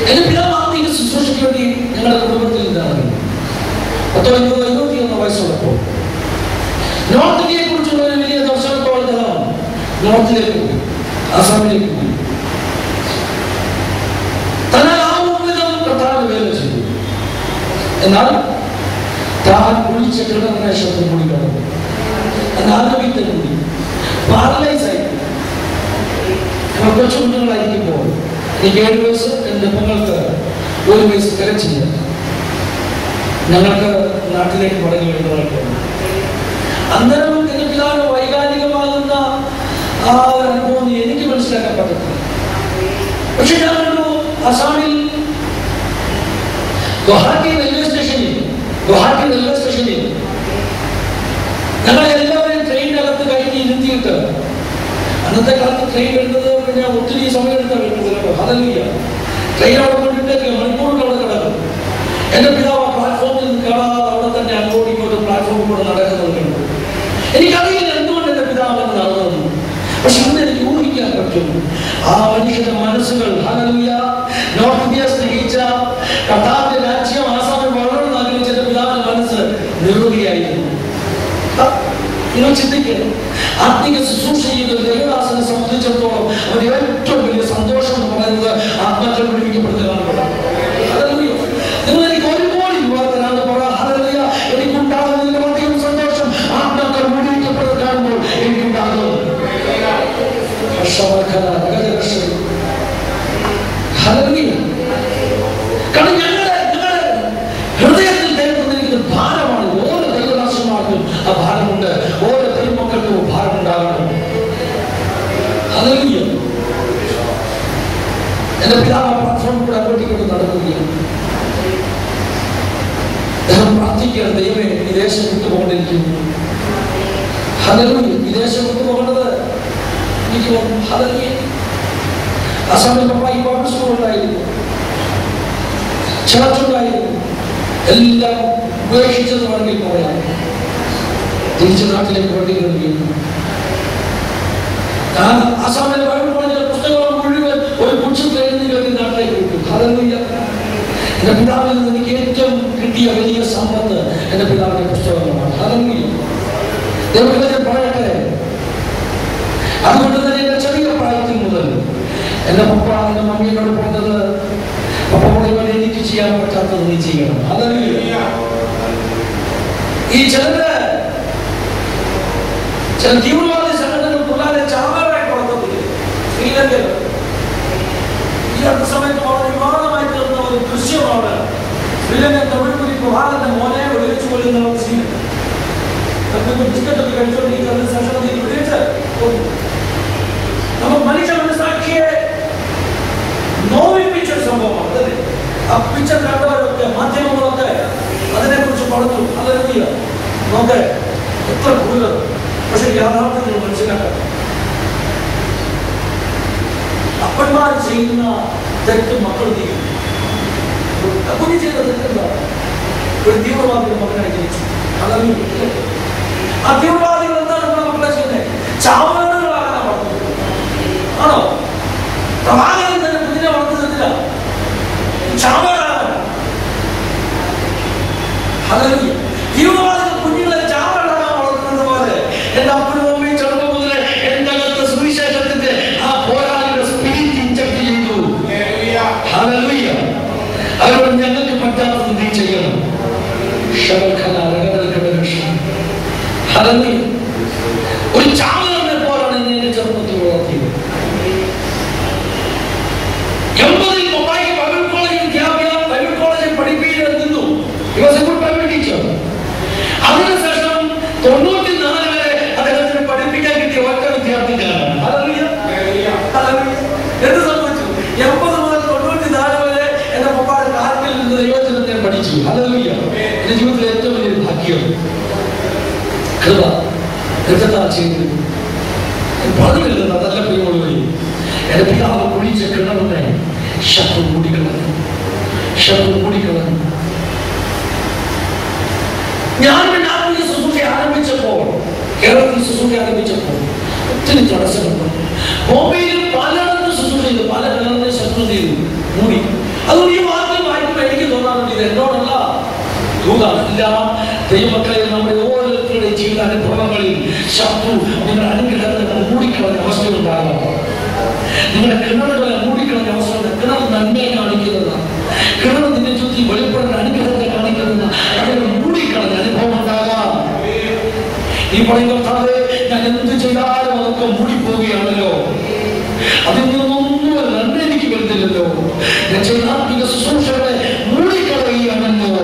എന്റെ പിതാവാത്മീക ശുശ്രൂഷയ്ക്ക് വേണ്ടി ഞങ്ങളുടെ കുടുംബത്തിൽ നിന്നാണ് 21 വയസ്സുള്ളപ്പോൾ നോർത്ത് ഇന്ത്യയെ കുറിച്ചുള്ള ഒരു വലിയ ദർശനത്തോടെ നോർത്തിലേക്ക് പോയി, ആസാമിലേക്ക് പോയി. എന്നാൽ താൻ കുളിച്ച കിടന്ന ശബ്ദം കൂടി കടന്നു. അനാരോഗ്യത്തെ കൂടി പാരലൈസായി. കൊച്ചു കുഞ്ഞുങ്ങളായിരിക്കുമ്പോൾ എനിക്ക് 7 വയസ്സ്, എൻ്റെ പെങ്ങൾക്ക് 1 വയസ്സ് തികച്ചില്ല. ഞങ്ങൾക്ക് നാട്ടിലേക്ക് മടങ്ങി വരുന്നവർക്ക് അന്നേരം എൻ്റെ പിതാവിന് വൈകാരികമാകുന്ന ആ ഒരു അനുഭവം എനിക്ക് മനസ്സിലാക്കാൻ പറ്റത്തില്ല. പക്ഷെ ഞാൻ കണ്ടു, അസാമിൽ ഗുവാഹട്ടി റെയിൽവേ സ്റ്റേഷനിൽ ഞങ്ങളെ എല്ലാവരെയും ട്രെയിനിനകത്ത് കയറ്റി ഇരുത്തിയിട്ട്, അന്നത്തെ കാലത്ത് ട്രെയിൻ വരുന്നത് പിന്നെ ഒത്തിരി സമയം എടുത്താണ് വരുന്നത്. ഹല്ലേലൂയ. ട്രെയിൻ അവിടെ കൊണ്ടിട്ടേക്ക് മണിക്കൂറുകൾ അവിടെ കിടക്കും. എന്റെ പിതാവ് പ്ലാറ്റ്ഫോമിൽ നിന്ന് കാണാതെ അവിടെ തന്നെ അങ്ങോട്ടും ഇങ്ങോട്ടും പ്ലാറ്റ്ഫോമിൽ കൂടെ നടക്കുന്നുണ്ട്. എനിക്കറിയില്ല എന്തുകൊണ്ട് എന്റെ പിതാവ് എന്ന് നടന്നു. പക്ഷെ ഇന്ന് എനിക്ക് ഊഹിക്കാൻ പറ്റും ആ മനുഷ്യന്റെ മനസ്സുകൾ. ഹല്ലേലൂയ. നോർത്ത് ഇന്ത്യ സ്നേഹിച്ച കർത്താവിന്റെ രാജ്യം ആസാമിൽ വളർന്നു ആഗ്രഹിച്ച എന്റെ പിതാവിന്റെ മനസ്സ് നിർവൃതിയായിരുന്നു. നിങ്ങൾ ചിന്തിക്കണം, ആത്മീക ശുശ്രൂഷ ചെയ്യുന്ന ദൈവദാസനെ സംബന്ധിച്ചിടത്തോളം അവന് ഏറ്റവും വലിയ സന്തോഷം എന്ന് പറയുന്നത് ആത്മാക്കൾ വിളിക്കപ്പെടുന്നതാണ്. നിങ്ങൾ എനിക്ക് 1 കോടി രൂപ തരാന്ന് പറയാം. ഹല്ലേലൂയ. എനിക്കുണ്ടാകുന്നതിന് അധികം സന്തോഷം ആത്മാക്കൾ വിളിക്കപ്പെടുന്നത് കാണുമ്പോൾ എനിക്കുണ്ടാകും. എന്റെ പിതാവ് പ്ലാറ്റ്ഫോമിൽ കൂടെ അങ്ങോട്ടിക്കൊണ്ട് നടക്കുകയാണ്. പ്രാർത്ഥിക്കുകയാണ്, ദൈവമേ ഈ ദേശം വിട്ടുപോകൊണ്ടിരിക്കുന്നു. ഹല്ലേലൂയ. ഈ ദേശം വിട്ടുപോകേണ്ടത് എനിക്ക് ഹല്ലേലൂയ. ആ സമയത്ത് ഈ പാഠശാലയുണ്ടായിരുന്നു, ചർച്ചുണ്ടായിരുന്നു, എല്ലാം ഉപേക്ഷിച്ചത് വേണമെങ്കിൽ പറയാം. തിരിച്ചു നാട്ടിലേക്ക് വേണ്ടി കഴിയുന്നു. ഞാൻ ആ സമയത്ത് ബൈബിൾ കോളേജിലെ പുസ്തകങ്ങൾ മുഴുവൻ ഒരു പുച്ഛത്തിൽ എഴുതി വേണ്ടി നാട്ടിലേക്ക് വിട്ടു. ഹല്ലേലൂയ. എന്റെ പിതാവിൽ നിന്ന് എനിക്ക് ഏറ്റവും കിട്ടിയ വലിയ സമ്പത്ത് എന്റെ പിതാവിന്റെ പുസ്തകങ്ങളാണ്. ഹല്ലേലൂയ. ദൈവത്തെ പറയട്ടെ. അതുകൊണ്ട് തന്നെ എന്റെ ചെറിയ പ്രായത്തിൽ മുതൽ എന്റെ പപ്പ എന്റെ മമ്മിയോട് പറഞ്ഞത്, പപ്പ പറയുമ്പോൾ എനിക്ക് ചെയ്യാൻ പറ്റാത്തത് നീ ചെയ്യണം. ഹല്ലേലൂയ. ഈ ചില തീവ്രവാദി സംഘടനകൾ പിള്ളേരെ ചാവാറായി കൊടുക്കത്തില്ല. ശ്രീലങ്കയിൽ ഈ അടുത്ത സമയത്ത് വളരെ വിവാദമായി തീർന്ന ഒരു ദൃശ്യമാണ്. ശ്രീലങ്കൻ തമിഴ്പുരി പ്രഭാതന്റെ മോനെ വെടിവെച്ച് കൊല്ലുന്ന സീൻ. ബിസ്ക്കറ്റൊക്കെ കഴിച്ചോണ്ടിരിക്കുന്ന ശേഷം വെടിവെച്ച് നമ്മൾ മനുഷ്യ മനസ്സാക്കിയെ നോവിപ്പിച്ചൊരു സംഭവമാണ്. ആ പിക്ചർ കണ്ടവരൊക്കെ മാധ്യമങ്ങളൊക്കെ അതിനെക്കുറിച്ച് പറഞ്ഞു. ഹല്ലേലൂയ. നോക്ക് എത്ര കൂടുതൽ. പക്ഷെ യാഥാർത്ഥ്യത്തിൽ മനസ്സിലാക്കാം, അപ്പന്മാർ ചെയ്യുന്ന തെറ്റ് മക്കൾ ചെയ്യും. കുഞ്ഞു ചെയ്ത തെറ്റെന്താണ്? ഒരു തീവ്രവാദിയുടെ മകനായി ജനിച്ചു. ആ തീവ്രവാദികൾ എന്താണ് നമ്മുടെ മക്കളെ ചെയ്യുന്നത്? ചാവണകളാകാൻ പറഞ്ഞത് ആണോ? പ്രവാചകൻ തന്നെ കുഞ്ഞിനെ വളർത്തുന്നില്ല, ചാവണകളാകാൻ. ഹല്ലേലൂയ. തീവ്രവാദികൾ കുഞ്ഞുങ്ങളെ ചാവണകളാകാൻ വളർത്തുന്നത് പോലെ എന്റെ അപ്പനും അമ്മയും ചെറുപ്പം മുതലേ എന്റെ അകത്ത് സുവിശേഷത്തിന്റെ ആ പോരാളിയുടെ സ്പിരിറ്റ് ഇൻജക്ട് ചെയ്തു. ഹല്ലേലൂയ. അതുകൊണ്ട് ഞങ്ങൾക്ക് പറ്റാത്തത് നീ ചെയ്യണം. ഒരു ചാവനെ പോലാണ് എന്നെ ചെറുപ്പത്തിൽ വളർത്തിയത്. 80-ൽ മൊബൈൽ ബൈബിൾ കോളേജിൽ പഠിപ്പിക്കാൻ നിന്നു. ടീച്ചർ. അതിനുശേഷം 94 വരെ അദ്ദേഹത്തിന് പഠിപ്പിക്കാൻ കിട്ടിയ ഒറ്റ വിദ്യാർത്ഥികളാണ്. എന്ത് സംഭവിച്ചു? 80 മുതൽ 94 വരെ എന്റെ പപ്പാട് കാർക്കിൽ നിന്ന് ദൈവജനത്തെ പഠിച്ചു. ഹല്ലേലൂയ. എന്റെ ജീവിതത്തിലെ ഏറ്റവും വലിയൊരു ഭാഗ്യം കൃപ ചെയ്തു. പറഞ്ഞില്ല നല്ല പ്രിയമുള്ളവരെ, എന്റെ പിതാവ് കുഴിച്ച കിണറിനെ ശത്രു മൂടിക്കളഞ്ഞു. ഞാൻ ശുശ്രൂഷ ആരംഭിച്ചപ്പോൾ, കേരളത്തിൽ ശുശ്രൂഷ ആരംഭിച്ചപ്പോൾ ഒത്തിരി തടസ്സങ്ങളുണ്ട്. ബോംബെയിൽ പലയിടത്തും ശുശ്രൂഷ ചെയ്തു, പല കിണറിനെ ശത്രു ചെയ്തു, മൂടി. അതുകൊണ്ട് ഈ വാക്യം വായിക്കുമ്പോൾ എനിക്ക് തോന്നാറുണ്ട് ഇത് എന്നോടല്ല, എല്ലാം ദൈവമക്കളെ നമ്മുടെ ഓരോരുത്തരുടെ ജീവിത അനുഭവങ്ങളിൽ ശത്രു നിങ്ങളുടെ അനുഗ്രഹത്തെ മൂടിക്കളഞ്ഞ അവസ്ഥയുണ്ടാകാം. നിങ്ങളുടെ കിണറുകളെ മൂടിക്കളഞ്ഞ അവസ്ഥ. കിണർ നന്മയെ കാണിക്കുന്നതാണ്. കിണർ നിന്റെ ചുറ്റി വെളിപ്പെടുന്ന അനുഗ്രഹത്തെ കാണിക്കുന്ന അങ്ങനെ മൂടിക്കളഞ്ഞ അനുഭവം ഉണ്ടാകാം. ഈ പറയുന്ന ഞാൻ എന്ത് ചെയ്താലും അതൊക്കെ മൂടിപ്പോവുകയാണല്ലോ, അതിൽ നിന്നൊന്നും നന്മ എനിക്ക് വരുന്നില്ലല്ലോ, ഞാൻ ചെയ്താത്മിക ശുശ്രൂഷകളെ മൂടിക്കളയുകയാണല്ലോ.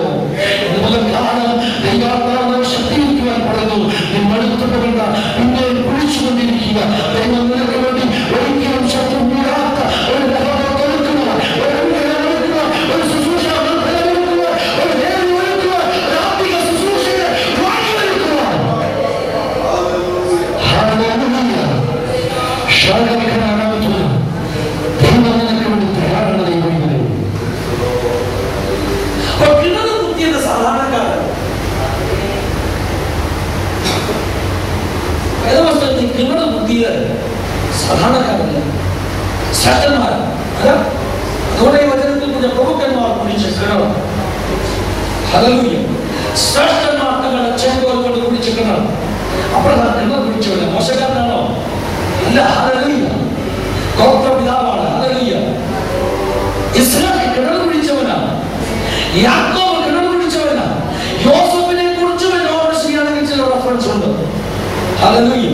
ശക്തിയിരിക്കുവാൻ പറയുന്നു. മടുത്തുകൊണ്ട പിന്നെ കുഴിച്ചുകൊണ്ടിരിക്കുക. നിനക്ക് വേണ്ടി ഒരിക്കലും ശത്രു മൂടാത്ത ഒരു സാധാരണക്കാരല്ല, ശ്രേഷ്ഠന്മാർ. അതുകൊണ്ട് ഈ വചനത്തിൽ കൂടെ പ്രഭുക്കന്മാർ കുടിച്ച കിണർ. ഹല്ലേലൂയ. ശ്രേഷ്ഠന്മാർ തങ്ങളുടെ ചെങ്കോൽ കൊണ്ട് കുടിച്ച കിണർ. അപ്പോഴാണ് കിണർ കുടിച്ചവന് മോശക്കാരനാണോ? അല്ല. ഹല്ലേലൂയ. ഗോത്രപിതാവാണ്. ഹല്ലേലൂയ. ഇസ്രായേൽ കിണർ കുടിച്ചവനാണ്. യാക്കോബ് കിണർ കുടിച്ചവനാണ്. യോസേഫിനെ കുറിച്ച് യോഹന്നാനിൽ ചില റഫറൻസ് ഉണ്ട്. ഹല്ലേലൂയ.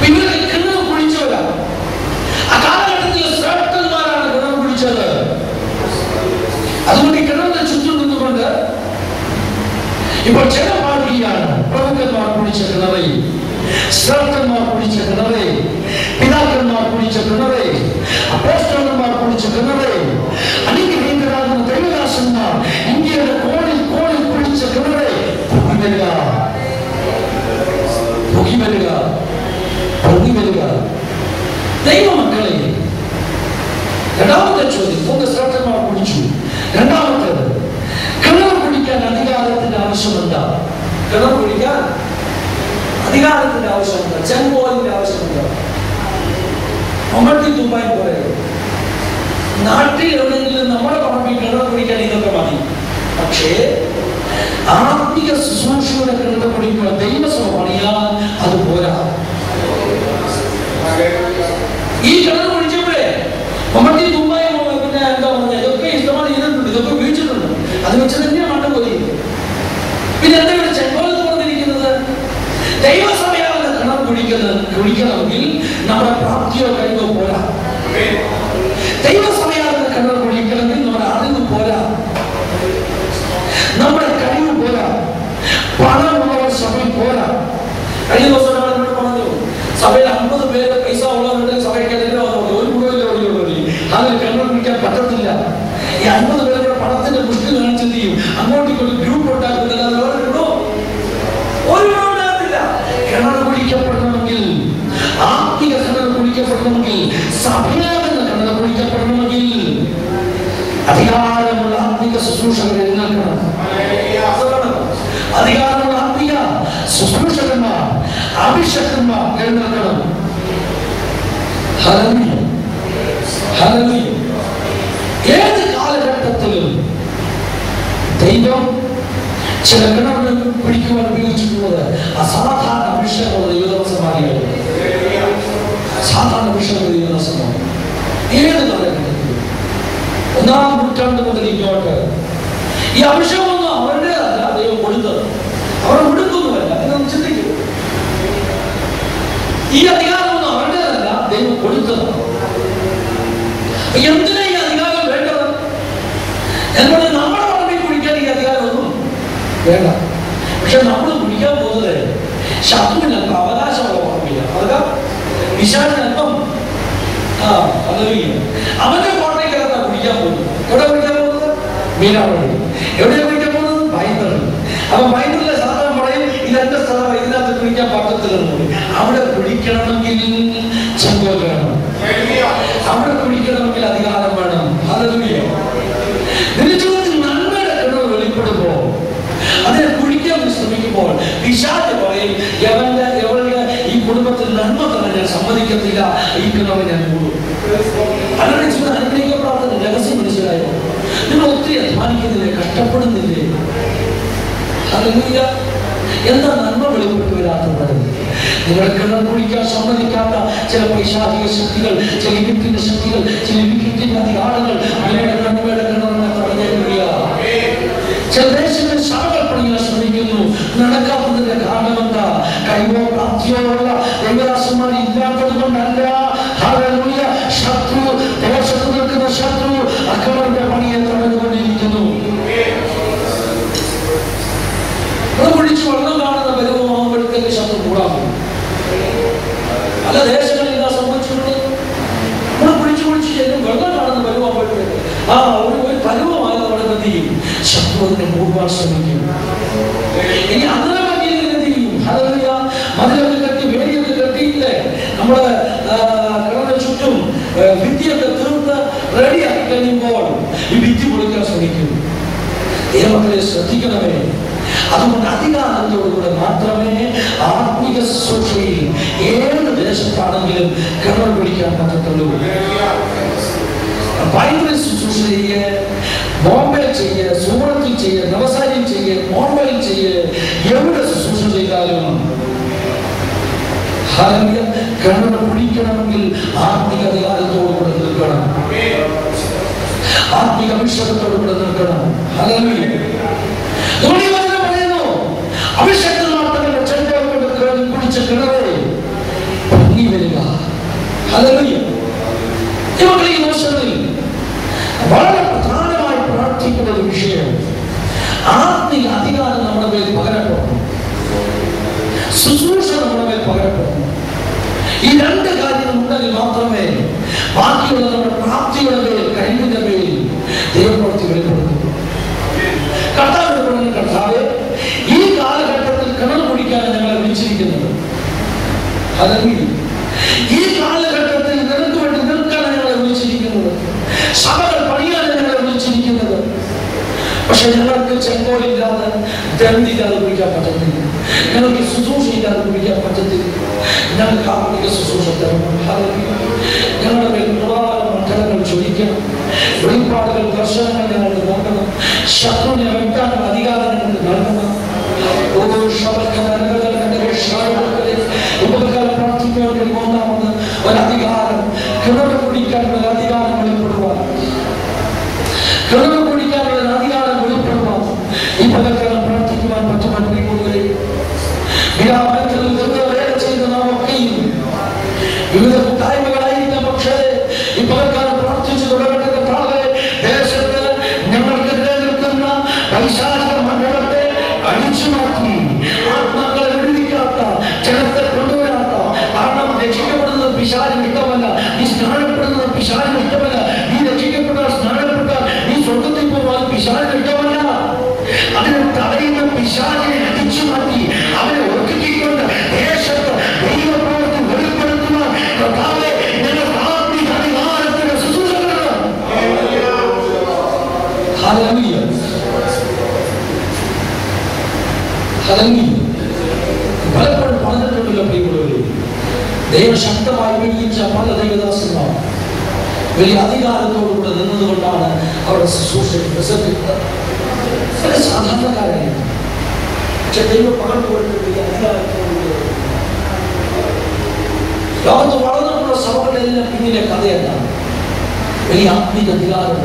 ഇവരെ കിണർ കുടിച്ചവരാണ്. ആ കാലഘട്ടത്തിൽ ശ്രേഷ്ഠന്മാരാണ് കിണർ കുടിച്ചത്. അതുകൊണ്ട് ഈ കിണറിന്റെ ചുറ്റും നിന്നുകൊണ്ട് ഇപ്പോൾ ജനം പാടുകയാണ്, പ്രമുഖന്മാർ കുടിച്ച കിണറേ, ശ്രേഷ്ഠന്മാർ കുടിച്ച കിണറേ, പിതാക്കന്മാർ കുടിച്ച കിണറേ, അപ്പോസ്തലന്മാർ കുടിച്ച കിണറേ, ചോദ്യം. 3 ശ്രേഷ്ഠന്മാർ കുടിച്ചു. രണ്ടാമത്തേത്, കിണർ കുടിക്കാൻ അധികാരത്തിന്റെ ആവശ്യമുണ്ട്. കിണർ കുടിക്കാൻ അധികാരത്തിന്റെ ആവശ്യമുണ്ട്, ചെങ്കോലിന്റെ ആവശ്യമുണ്ട്. മമ്മട്ടി ദുബായ് പോലെ നാട്ടിൽ എവിടെയെങ്കിലും നമ്മുടെ പറമ്പിൽ കിണർ കുടിക്കാൻ ഇതൊക്കെ മതി. പക്ഷേ ആത്മീയ ശുശ്രൂഷയുടെ കിണർ കുടിക്കുക ദൈവസഭ പണിയാൻ അത് പോരാ. ഈ കിണർ കുടിച്ചപ്പോഴേ മമ്മട്ടി ദുബായ് പിന്നെ എന്താ പറഞ്ഞ ഇതൊക്കെ ഇഷ്ടമാണ് ചെയ്തിട്ടുണ്ട്, ഇതൊക്കെ ഉപയോഗിച്ചിട്ടുണ്ട്. അത് വെച്ച് തന്നെയാണ് മണ്ടുപോയി. പിന്നെ എന്താ ഇവിടെ ചെങ്കോൽ എന്ന് പറഞ്ഞിരിക്കുന്നത്? ദൈവസഭയാകുന്ന കിണർ കുടിക്കണമെങ്കിൽ നമ്മുടെ പ്രാപ്തിയോ കഴിവോ പോരാ. ദൈവസഭയാകുന്ന കിണർ കുടിക്കണമെങ്കിൽ നമ്മുടെ അറിവ് പോരാ, നമ്മുടെ കഴിവ് പോരാ, പണമുള്ളവർ സഭയിൽ പോരാ. കഴിഞ്ഞ ദിവസം എന്നോട് പറഞ്ഞു, സഭയിൽ 50 പേര് പൈസ ഉള്ളവരുണ്ടെങ്കിൽ സഭയ്ക്കെതിരെ ഒരു മുഴുവൻ അതിൽ കിണർ കുടിക്കാൻ പറ്റത്തില്ല. ഈ 50 പേരുടെ പണത്തിന്റെ മുഷ്ടി കാണിച്ചെന്ത് ചെയ്യും? അങ്ങോട്ടും ഇങ്ങോട്ടും ഗ്രൂപ്പ് ഉണ്ടാക്കുന്നില്ല. കിണർ കുടിക്കപ്പെടണമെങ്കിൽ, ആത്മീയ കിണർ കുടിക്കപ്പെടണമെങ്കിൽ, സഭയാകുന്ന കിണർ കുടിക്കപ്പെടണമെങ്കിൽ അധികാരമുള്ള ആത്മീയ ശുശ്രൂഷകർ എഴുന്നേൽക്കണം. അധികാരമുള്ള ആത്മീയ ശുശ്രൂഷകന്മാർ, അഭിഷേകന്മാർ എഴുന്നേൽക്കണം. Hallelujah, hallelujah. ഏത് കാലഘട്ടത്തിലും ദൈവം ചില കിണറുകൾ പിടിക്കുവാൻ ഉപയോഗിച്ചിട്ടുള്ളത് അസാധാരണ അഭിഷേകമുള്ള ദൈവദാസന്മാരെയാണ്. സാധാരണ അഭിഷേകമുള്ള ദൈവദാസന്മാർ ഏത് കാലഘട്ടത്തിലും 1-ാം നൂറ്റാണ്ട് മുതൽ ഇങ്ങോട്ട് ഈ അഭിഷേകമൊന്നും അവരുടേതല്ല, ദൈവം കൊടുത്തത്. അവർ കൊടുക്കുന്നുമല്ല. നിങ്ങൾ ചിന്തിക്കും, ഈ അധികാരമൊന്നും അവരുടേതല്ല, ദൈവം കൊടുത്തത്. എന്തിനാ ഈ അധികാരം വേണ്ടത്? എന്നാൽ നമ്മുടെ പറമ്പിൽ കുടിക്കാൻ ഈ അധികാരമൊന്നും വേണ്ട. പക്ഷെ നമ്മൾ കുടിക്കാൻ പോകുന്നത് ശത്രുവിനൽപ്പം അവകാശമുള്ള പറമ്പില്ല. അതൊക്കെ വിശാലിനൽപ്പം അവന്റെ കോട്ടയ്ക്കകത്താണ് കുടിക്കാൻ പോകുന്നത്. എവിടെ കുടിക്കാൻ പോകുന്നത്? മീനാവഴി. എവിടെയാണ് കുടിക്കാൻ പോകുന്നത്? ബൈബിളിൽ. അപ്പൊ ബൈബിളിലെ സാധനം പറയും, ഇതെന്റെ സ്ഥലം, ഇതിനകത്ത് കുടിക്കാൻ പറ്റത്തില്ലെന്ന്. അവിടെ കുടിക്കണമെങ്കിൽ ചെങ്കോൽ വേണം, അവിടെ കുടിക്കണമെങ്കിൽ അധികാരം വേണം. ഹല്ലേലൂയ. നിന്റെ ജീവിതത്തിൽ നന്മയുടെ കിണർ വെളിപ്പെടുമ്പോൾ, അതിനെ കുടിക്കാൻ ശ്രമിക്കുമ്പോൾ പിശാച് പറയും, എവളുടെ ഈ കുടുംബത്തിൽ നന്മ തന്നെ ഞാൻ സമ്മതിക്കത്തില്ല, ഈ കിണറ് ഞാൻ കൂടും. അവരുടെ ജീവിതം അനുഗ്രഹിക്കപ്പെടാത്ത രഹസ്യം മനസ്സിലായോ? നിങ്ങൾ ഒത്തിരി അധ്വാനിക്കുന്നില്ലേ, കഷ്ടപ്പെടുന്നില്ലേ? ഹല്ലേലൂയ. എന്താ നന്മ വെളിപ്പെട്ടു വരാത്തത്? നിങ്ങൾ കിണർ കുടിക്കാൻ സമ്മതിക്കാത്ത ചില പൈശാചിക ശക്തികൾ, ചില വിത്തിന്റെ ശക്തികൾ, ചില വിത്തിന്റെ അധികാരങ്ങൾ നിങ്ങളുടെ നന്മയുടെ കിണറിനെ തടഞ്ഞേക്കുക. ചില ദേശങ്ങളിൽ സഭകൾ പണിയാൻ ശ്രമിക്കുന്നു. നടക്കാത്തതിന്റെ കാരണം എന്താ? കഴിവോ പ്രാപ്തിയോ ഉള്ള ദൈവദാസന്മാർ ഇല്ലാത്തത് കൊണ്ടല്ല. ഹല്ലേലൂയ. ശത്രു, ദേശത്ത് നിൽക്കുന്ന ശത്രു അക്രമത്തിന്റെ പണിയെ തടഞ്ഞുകൊണ്ടിരിക്കുന്നു. കുടിച്ച് വെള്ളം കാണുന്ന പരുവമാകുമ്പോഴത്തേക്ക് ശത്രു കൂടാൻ പോകും. പല ദേശങ്ങളിൽ ഇതാ സംഭവിച്ചിട്ടുണ്ട്. നമ്മൾ കുടിച്ച് ചെല്ലും, വെള്ളം കാണുന്ന പരുവമാകുമ്പോഴത്തേക്ക് ഒരു പരുവമായി നമ്മുടെ എന്ത് ചെയ്യും? ശത്രു അതിനെ മൂടുവാൻ ശ്രമിക്കും. ഇനി അങ്ങനെ പറ്റിയത് എന്ത് ചെയ്യും? ഹല്ലേലൂയ. മതിലൊക്കെ കെട്ടി, വേലിയൊക്കെ കെട്ടിയില്ലേ, നമ്മള് കിണറിന് ചുറ്റും ഭിത്തിയൊക്കെ തീർത്ത് റെഡിയാക്കി കഴിയുമ്പോൾ ഈ ഭിത്തി പൊളിക്കാൻ ശ്രമിക്കും. ദൈവമക്കളെ ശ്രദ്ധിക്കണമേ. അതുകൊണ്ട് അധികാരത്തോടുകൂടെ മാത്രമേ ആത്മീയ ശുശ്രൂഷയിൽ ഏത് ദേശത്താണെങ്കിലും കിണർ പിടിക്കാൻ പറ്റത്തുള്ളൂ. ബൈബിൾ ശുശ്രൂഷ ചെയ്യേ, ബോംബെ ചെയ്യേ, സൂറത്തിൽ ചെയ്യേ, നവസാരിയിൽ ചെയ്യേ, ബോംബെയിൽ ചെയ്യേ, എവിടെ ശുശ്രൂഷ ചെയ്താലും കിണർ പിടിക്കണമെങ്കിൽ ആത്മീയ അധികാരത്തോടുകൂടെ നിൽക്കണം, ആത്മീയ അഭിഷേകത്തോടുകൂടെ നിൽക്കണം. ഹല്ലേലൂയ. അഭിഷേകന്മാർ തങ്ങളുടെ ചെങ്കോൽ കൊണ്ട് കുടിച്ച കിണറെ പൊങ്ങി വരിക. ഹല്ലേലൂയ. ഈ വർഷത്തിൽ വളരെ പ്രധാനമായി പ്രാർത്ഥിക്കുന്ന ഒരു വിഷയം, ആത്മീയ അധികാരം നമ്മുടെ മേൽ പകരപ്പെടുന്നു, ശുശ്രൂഷ നമ്മുടെ മേൽ പകരപ്പെടുന്നു. ഈ രണ്ട് കാര്യങ്ങൾ ഉണ്ടെങ്കിൽ മാത്രമേ ബാക്കിയുള്ള നമ്മുടെ പ്രാപ്തിയുടെ മേൽ, കഴിവിന്റെ മേൽ ദൈവപ്രവൃത്തി വെളിപ്പെടുത്തുന്നു. കർത്താവിന്റെ കർത്താവേ, ഈ കാലഘട്ടത്തിൽ പക്ഷെ ഞങ്ങൾക്ക് ചെങ്കോലില്ലാതെ ദണ്ഡില്ലാതെ കുടിക്കാൻ പറ്റത്തില്ല, ഞങ്ങൾക്ക് ശുശ്രൂഷയില്ലാതെ കുടിക്കാൻ പറ്റത്തില്ല. ഞങ്ങൾക്ക് ആത്മീയ ശുശ്രൂഷ തരണം. ഞങ്ങളുടെ മേൽ മണ്ഡലങ്ങൾ ചൊരിക്കണം, വെളിപ്പാടുകൾ ദർശനങ്ങൾ ഞങ്ങൾക്ക് നൽകണം, ശത്രുവിനെ വെട്ടാനുള്ള അധികാരം ഞങ്ങൾക്ക് നൽകണം. ഉപകാരം പ്രാർത്ഥിക്കുന്നവർക്ക് ഒന്നാമത് ഒരധികാരം, കിണറ് കുടിക്കാനുള്ള അധികാരം വെളിപ്പെടുവാൻ, കിണറ് കുടിക്കാനുള്ള അധികാരം വെളിപ്പെടുവാൻ ഈ പകൽക്കാലം പ്രാർത്ഥിക്കുവാൻ പറ്റുവാൻ പ്രിയമുള്ളവരെ, വേല ചെയ്ത് നാം ഒക്കെയും വിവിധ കൂട്ടായ്മകളായിരിക്കാം. പക്ഷേ ഈ പകൽക്കാലം പ്രാർത്ഥിച്ചു തുടങ്ങേണ്ട കർത്താവേ, ദേശത്ത് ഞങ്ങൾക്കെതിരെ നിൽക്കുന്ന പൈശാചിക മണ്ഡലത്തെ അടിച്ചു മാറ്റി ആത്മാക്കളെ വിടുവിക്കാത്ത, ജനത്തെ കൊണ്ടുവരാത്ത, കാരണം രക്ഷിക്കപ്പെടുന്നത് പിശാചിന് ഇഷ്ടമല്ല, നീ സ്നാനപ്പെടുന്നത് പിശാചിന് ഇഷ്ടമല്ല, നീ രക്ഷിക്കപ്പെട്ടാൽ സ്നാനപ്പെട്ടാൽ നീ സ്വർഗത്തിൽ പോകാൻ പിശാചിന് ഇഷ്ടമല്ല. അതിനെ തടയുന്ന പിശാചിനെ അടിച്ചു മാറ്റി അവനെ ഒതുക്കിക്കൊണ്ട് ദേശത്ത് ദൈവപ്രവൃത്തി വെളിപ്പെടുത്തുവാൻ കർത്താവേ ഞങ്ങൾ ആത്മീയ അധികാരത്തിന്റെ ശുശ്രൂഷകളാണ്. Hallelujah, hallelujah. പലപ്പോഴും പറഞ്ഞിട്ടുണ്ടല്ലോ പ്രിയമുള്ളവരെ, ദൈവശക്തമായി വിളിച്ച പല ദൈവദാസന്മാർ വലിയ അധികാരത്തോടുകൂടെ നിന്നതുകൊണ്ടാണ് അവരുടെ ശുശ്രൂഷയെ പ്രസംഗിക്കുന്നത്. വളരെ സാധാരണക്കാരായിരുന്നു, പക്ഷെ ദൈവം പകർന്നുകൊണ്ട് വലിയ അധികാരത്തോടുകൂടെ ലോകത്ത് വളർന്നിട്ടുള്ള സഭകളുടെ എല്ലാം പിന്നിലെ കഥയെന്താണ്? വലിയ ആത്മീയ അധികാരം,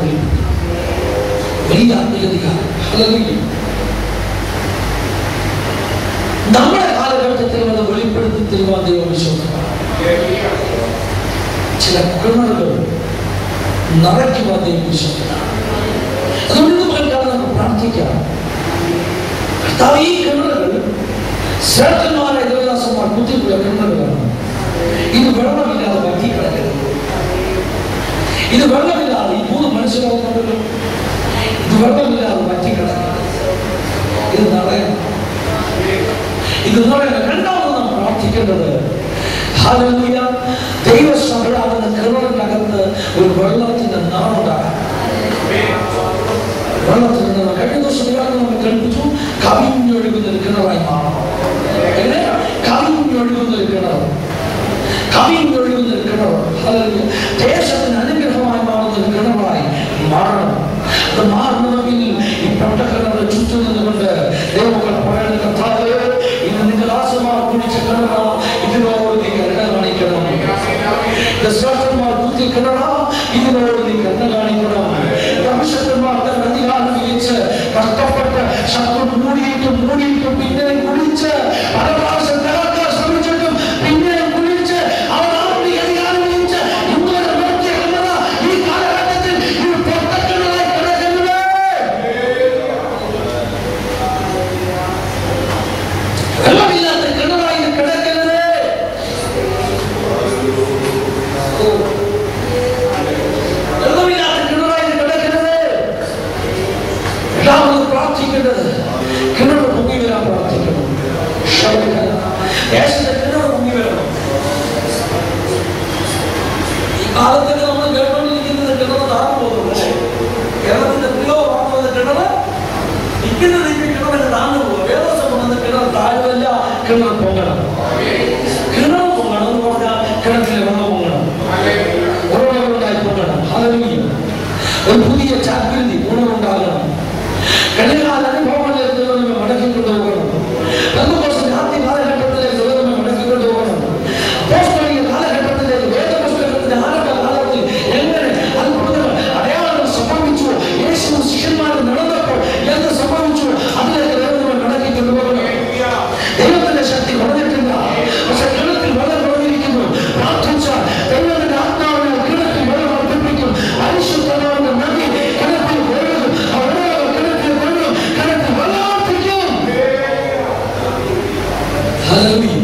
വലിയ ആത്മീയ അധികാരം. ഹല്ലേലൂയ. നമ്മുടെ കാലഘട്ടത്തിൽ അത് വെളിപ്പെടുത്തി തരുവാൻ ദൈവം വിശ്വസിക്കണം. ചില കിണറുകൾ നിറയ്ക്കുവാൻ ദൈവം വിശ്വസിക്കണം. അതുകൊണ്ട് നമുക്ക് പ്രാർത്ഥിക്കാം, കർത്താവേ, ഈ കിണറുകൾ ശ്രേഷ്ഠന്മാരായ ദേവദാസന്മാർ കുത്തിപ്പോയ കിണറുകളാണ്. ഇത് വെള്ളമില്ലാതെ വറ്റി കിടക്കരുത്. ഇത് വെള്ളമില്ലാതെ ഈ 3 മനുഷ്യരാകുന്നുണ്ടല്ലോ, ഇത് വെള്ളമില്ലാതെ വറ്റി കിടക്കരുത്. ഇത് നിറയണം, ഇത് നിറയണം. രണ്ടാമത് നാം പ്രാർത്ഥിക്കേണ്ടത്, ഹല്ലേലൂയ, ദൈവസഭയാകുന്ന കിണറിനകത്ത് ഒരു വെള്ളത്തിന്റെ നാളുണ്ടാകാം. വെള്ളത്തിൽ നിന്ന് കഴിഞ്ഞ ദിവസം നമ്മൾ കൽപ്പിച്ചു, കവിഞ്ഞൊഴുകുന്ന ഒരു കിണറായി മാറണം. എങ്ങനെ? കവിഞ്ഞൊഴുകുന്ന ഒരു കിണർ, കവിഞ്ഞൊഴുകുന്ന ഒരു കിണർ. ഹല്ലേലൂയ. ദേശത്തിന് അനുഗ്രഹമായി മാറുന്ന ഒരു കിണറായി മാറണം. അത് മാറണമെങ്കിൽ ഈ പൊട്ടക്കിണറ് ചുറ്റും നിന്നുകൊണ്ട് ദൈവമക്കൾ പറയുന്ന കർത്താവേ, ഇന്ന് നിങ്ങൾ ആശമാർ കുടിച്ച കിണറാ, ഇതിനോട് നീ കരുണ കാണിക്കണം. ശ്രേഷ്ഠന്മാർ കുത്തി കിണറാ, ഇതിനോട് നീ കരുണ കാണിക്കണം. വംശന്മാർ തന്റെ അധികാരം വിളിച്ച് കഷ്ടപ്പെട്ട് ശത്രു മൂടിയിട്ടും പിന്നെയും കുടിച്ച് പല പ്രാവശ്യം തകർക്കാൻ ശ്രമിച്ചിട്ടും പിന്നെയും കുടിച്ച് അവർ ആത്മീയ അധികാരം വിളിച്ച് ഇന്നൊരു നോക്കിയ കിണറ ഈ കാലഘട്ടത്തിൽ ഇത് പൊട്ടക്കിണറായി കിടക്കുന്നത്. വെള്ളമില്ലാത്ത കിണറായി കിടക്കുന്നത്. വെള്ളമില്ലാത്ത കിണറായി കിടക്കുന്നത്. രണ്ടാമത് പ്രാർത്ഥിക്കേണ്ടത്, കിണർ പൊങ്ങി വരാൻ പ്രാർത്ഥിക്കണം. ദേശത്തെ കിണർ പൊങ്ങി വരണം. ഈ കാലത്തൊക്കെ നമ്മൾ കേട്ടോണ്ടിരിക്കുന്നത് കിണർ താഴ്ന്നു പോകുന്നു. കേരളത്തിന്റെ പ്രിയമാകുന്നത് കിണർ നിൽക്കുന്നത്, ഈ കിണറിന് താഴ്ന്നു പോകും. വേദോസം വന്നത് കിണർ താഴ്വല്ല, കിണർ പൊങ്ങണം. കിണർ പൊങ്ങണം എന്ന് പറഞ്ഞാൽ കിണറ്റിലെ വെള്ളം പൊങ്ങണം, ഉറവുണ്ടായി പൊങ്ങണം. ഹല്ലേലൂയ. ഒരു പുതിയ ജാഗ്രത ഉണർവുണ്ടാകണം. കഴിഞ്ഞകാല അനുഭവങ്ങളിലേക്ക് നമ്മെ മടക്കിക്കൊണ്ട് പോകണം. ആദ്യ കാലഘട്ടത്തിലേക്ക് നമ്മെ മടക്കിക്കൊണ്ട് പോകണം. അപ്പോസ്തലിക കാലഘട്ടത്തിലേക്ക്, വേദപുസ്തകത്തിന്റെ ആരംഭ കാലത്തിൽ എങ്ങനെ അത്ഭുതങ്ങൾ അടയാളങ്ങൾ സംഭവിച്ചു, യേശു ശിഷ്യന്മാർ നടന്നപ്പോൾ എന്ത് സംഭവിച്ചു, അതിലേക്ക് നമ്മെ മടക്കിക്കൊണ്ട് പോകണം. ദൈവത്തിന്റെ ശക്തി വളർന്നിട്ടില്ല, പക്ഷെ കിണറ്റിൽ വെള്ളം വളർന്നിരിക്കുന്നു. പ്രാർത്ഥിച്ചാൽ ദൈവത്തിന്റെ ആത്മാവിനെ കിണറ്റിൽ വെള്ളം വർദ്ധിപ്പിക്കും. പരിശുദ്ധനാകുന്ന നദി കിണറ്റിൽ ഒഴുകും. കിണറ്റിൽ വെള്ളം വർദ്ധിക്കും. Hallelujah,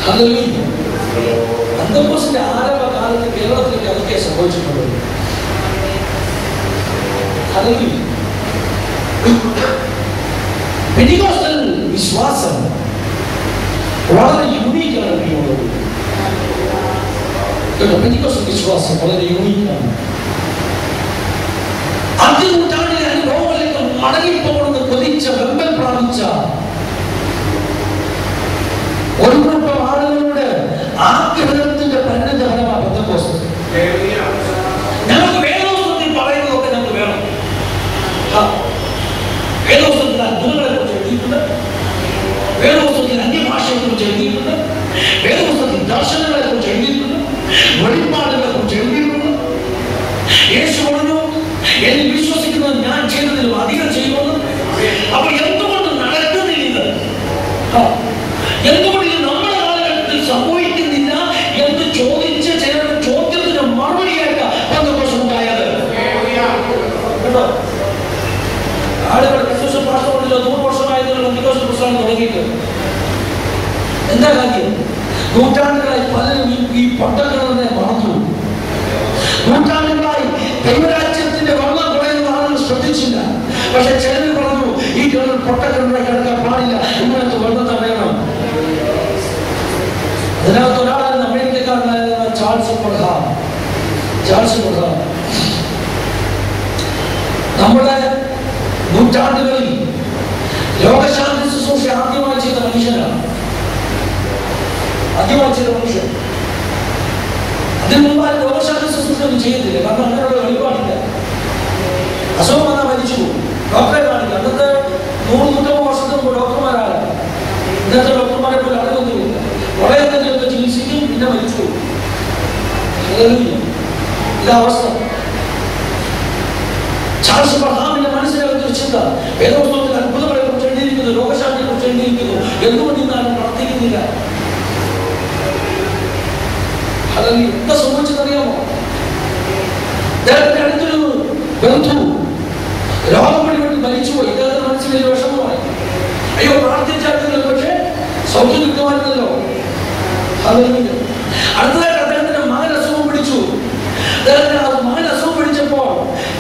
hallelujah. പെന്തക്കോസ്തിന്റെ ആരംഭകാലത്ത് കേരളത്തിലേക്ക് അതൊക്കെ സംഭവിച്ചിട്ടുണ്ട്. ഹല്ലേലൂയ. പെന്തിക്കോസ്റ്റൽ വിശ്വാസം വളരെ യൂണീക്കാണ് പ്രിയമുള്ളത്. പെന്തിക്കോസ്റ്റൽ വിശ്വാസം വളരെ യൂണീക്കാണ്. ആദ്യ നൂറ്റാണ്ടിലെ അനുഭവങ്ങളിലേക്ക് എന്ന് വിശ്വസിക്കുന്നത് ഞാൻ ചെയ്തതിലും അധികം ചെയ്യുമെന്ന്. അപ്പൊ എന്തുകൊണ്ട് നടക്കുന്നില്ല? എന്തുകൊണ്ട് ഇത് നമ്മുടെ കാലഘട്ടത്തിൽ സംഭവിക്കുന്നില്ല എന്ന് ചോദിച്ച ചിലരുടെ ചോദ്യത്തിന് മറുപടിയായിട്ട് ഉണ്ടായത്. കേട്ടോ, ആളുകൾ ഭാഷകൊണ്ടില്ല 100 വർഷമായതിനുള്ള അന്തിക്കോസ് പ്രസ്ഥാനം തുടങ്ങിയിട്ട് എന്താ കാര്യം? നൂറ്റാണ്ടുകളായി പലരും ഈ പൊട്ടക്കിണറിനെ മറന്നു. നൂറ്റാണ്ടുകളായി ദൈവരാജ്യത്തിന്റെ വെള്ളം കുറയുന്ന ആളുകൾ ശ്രദ്ധിച്ചില്ല. പക്ഷെ ചിലർ പറഞ്ഞു ഈ കിണർ പൊട്ടക്കിണറായി കിടക്കാൻ പാടില്ല, ഇങ്ങനത്തെ വെള്ളത്തെ വേണം. അതിനകത്ത് ഒരാളായിരുന്നു അമേരിക്കക്കാരനായ ചാൾസ് പ്രധാൻ. നമ്മുടെ നൂറ്റാണ്ടുകളിൽ ലോകശാന്തി ശുശ്രൂഷ ആദ്യമായി ചെയ്ത മനുഷ്യനാണ്. അതിന് മുമ്പായി ലോകശാന്തി ശുശ്രൂഷ ഒന്നും ചെയ്യുന്നില്ല. കാരണം അങ്ങനെയുള്ള വെളിപ്പാടില്ല. അസുഖം വന്നാൽ മരിച്ചു പോകും. ഡോക്ടറെ കാണില്ല. അന്നത്തെ 100-150 വർഷത്തിന് മുമ്പ് ഡോക്ടർമാരാണ്. ഇന്നത്തെ ഡോക്ടർമാരെ പോലെ അറിവൊന്നുമില്ല. കുറെ എന്തെങ്കിലുമൊക്കെ ചികിത്സിക്കും, പിന്നെ മരിച്ചു പോകും. ഇതവസ്ഥ. ചാൾസ് പ്രധാമിന്റെ മനസ്സിനകത്ത് ഒരു ചിന്ത, വേദപുസ്തകത്തിൽ അത്ഭുതങ്ങളെ കുറിച്ച് എഴുതിയിരിക്കുന്നു, രോഗശാന്തിയെ കുറിച്ച് എഴുതിയിരിക്കുന്നു, എന്തുകൊണ്ട് ഇന്നാലും പ്രവർത്തിക്കുന്നില്ല? അല്ലെങ്കിൽ എന്താ സംഭവിച്ചതറിയാമോ? അദ്ദേഹത്തിന്റെ അടുത്തൊരു ബന്ധു രോഗം പിടിപെട്ട് മരിച്ചുപോയി. ഇദ്ദേഹത്തിന്റെ മനസ്സിൽ ഒരു വിഷമമായി. അയ്യോ, പ്രാർത്ഥിച്ചായിരുന്നല്ലോ, പക്ഷെ സൗഖ്യം കിട്ടുമായിരുന്നല്ലോ. അടുത്തതായിട്ട് അദ്ദേഹത്തിന്റെ മകൻ അസുഖം പിടിച്ചു. അദ്ദേഹത്തിന്റെ മകൻ അസുഖം പിടിച്ചപ്പോൾ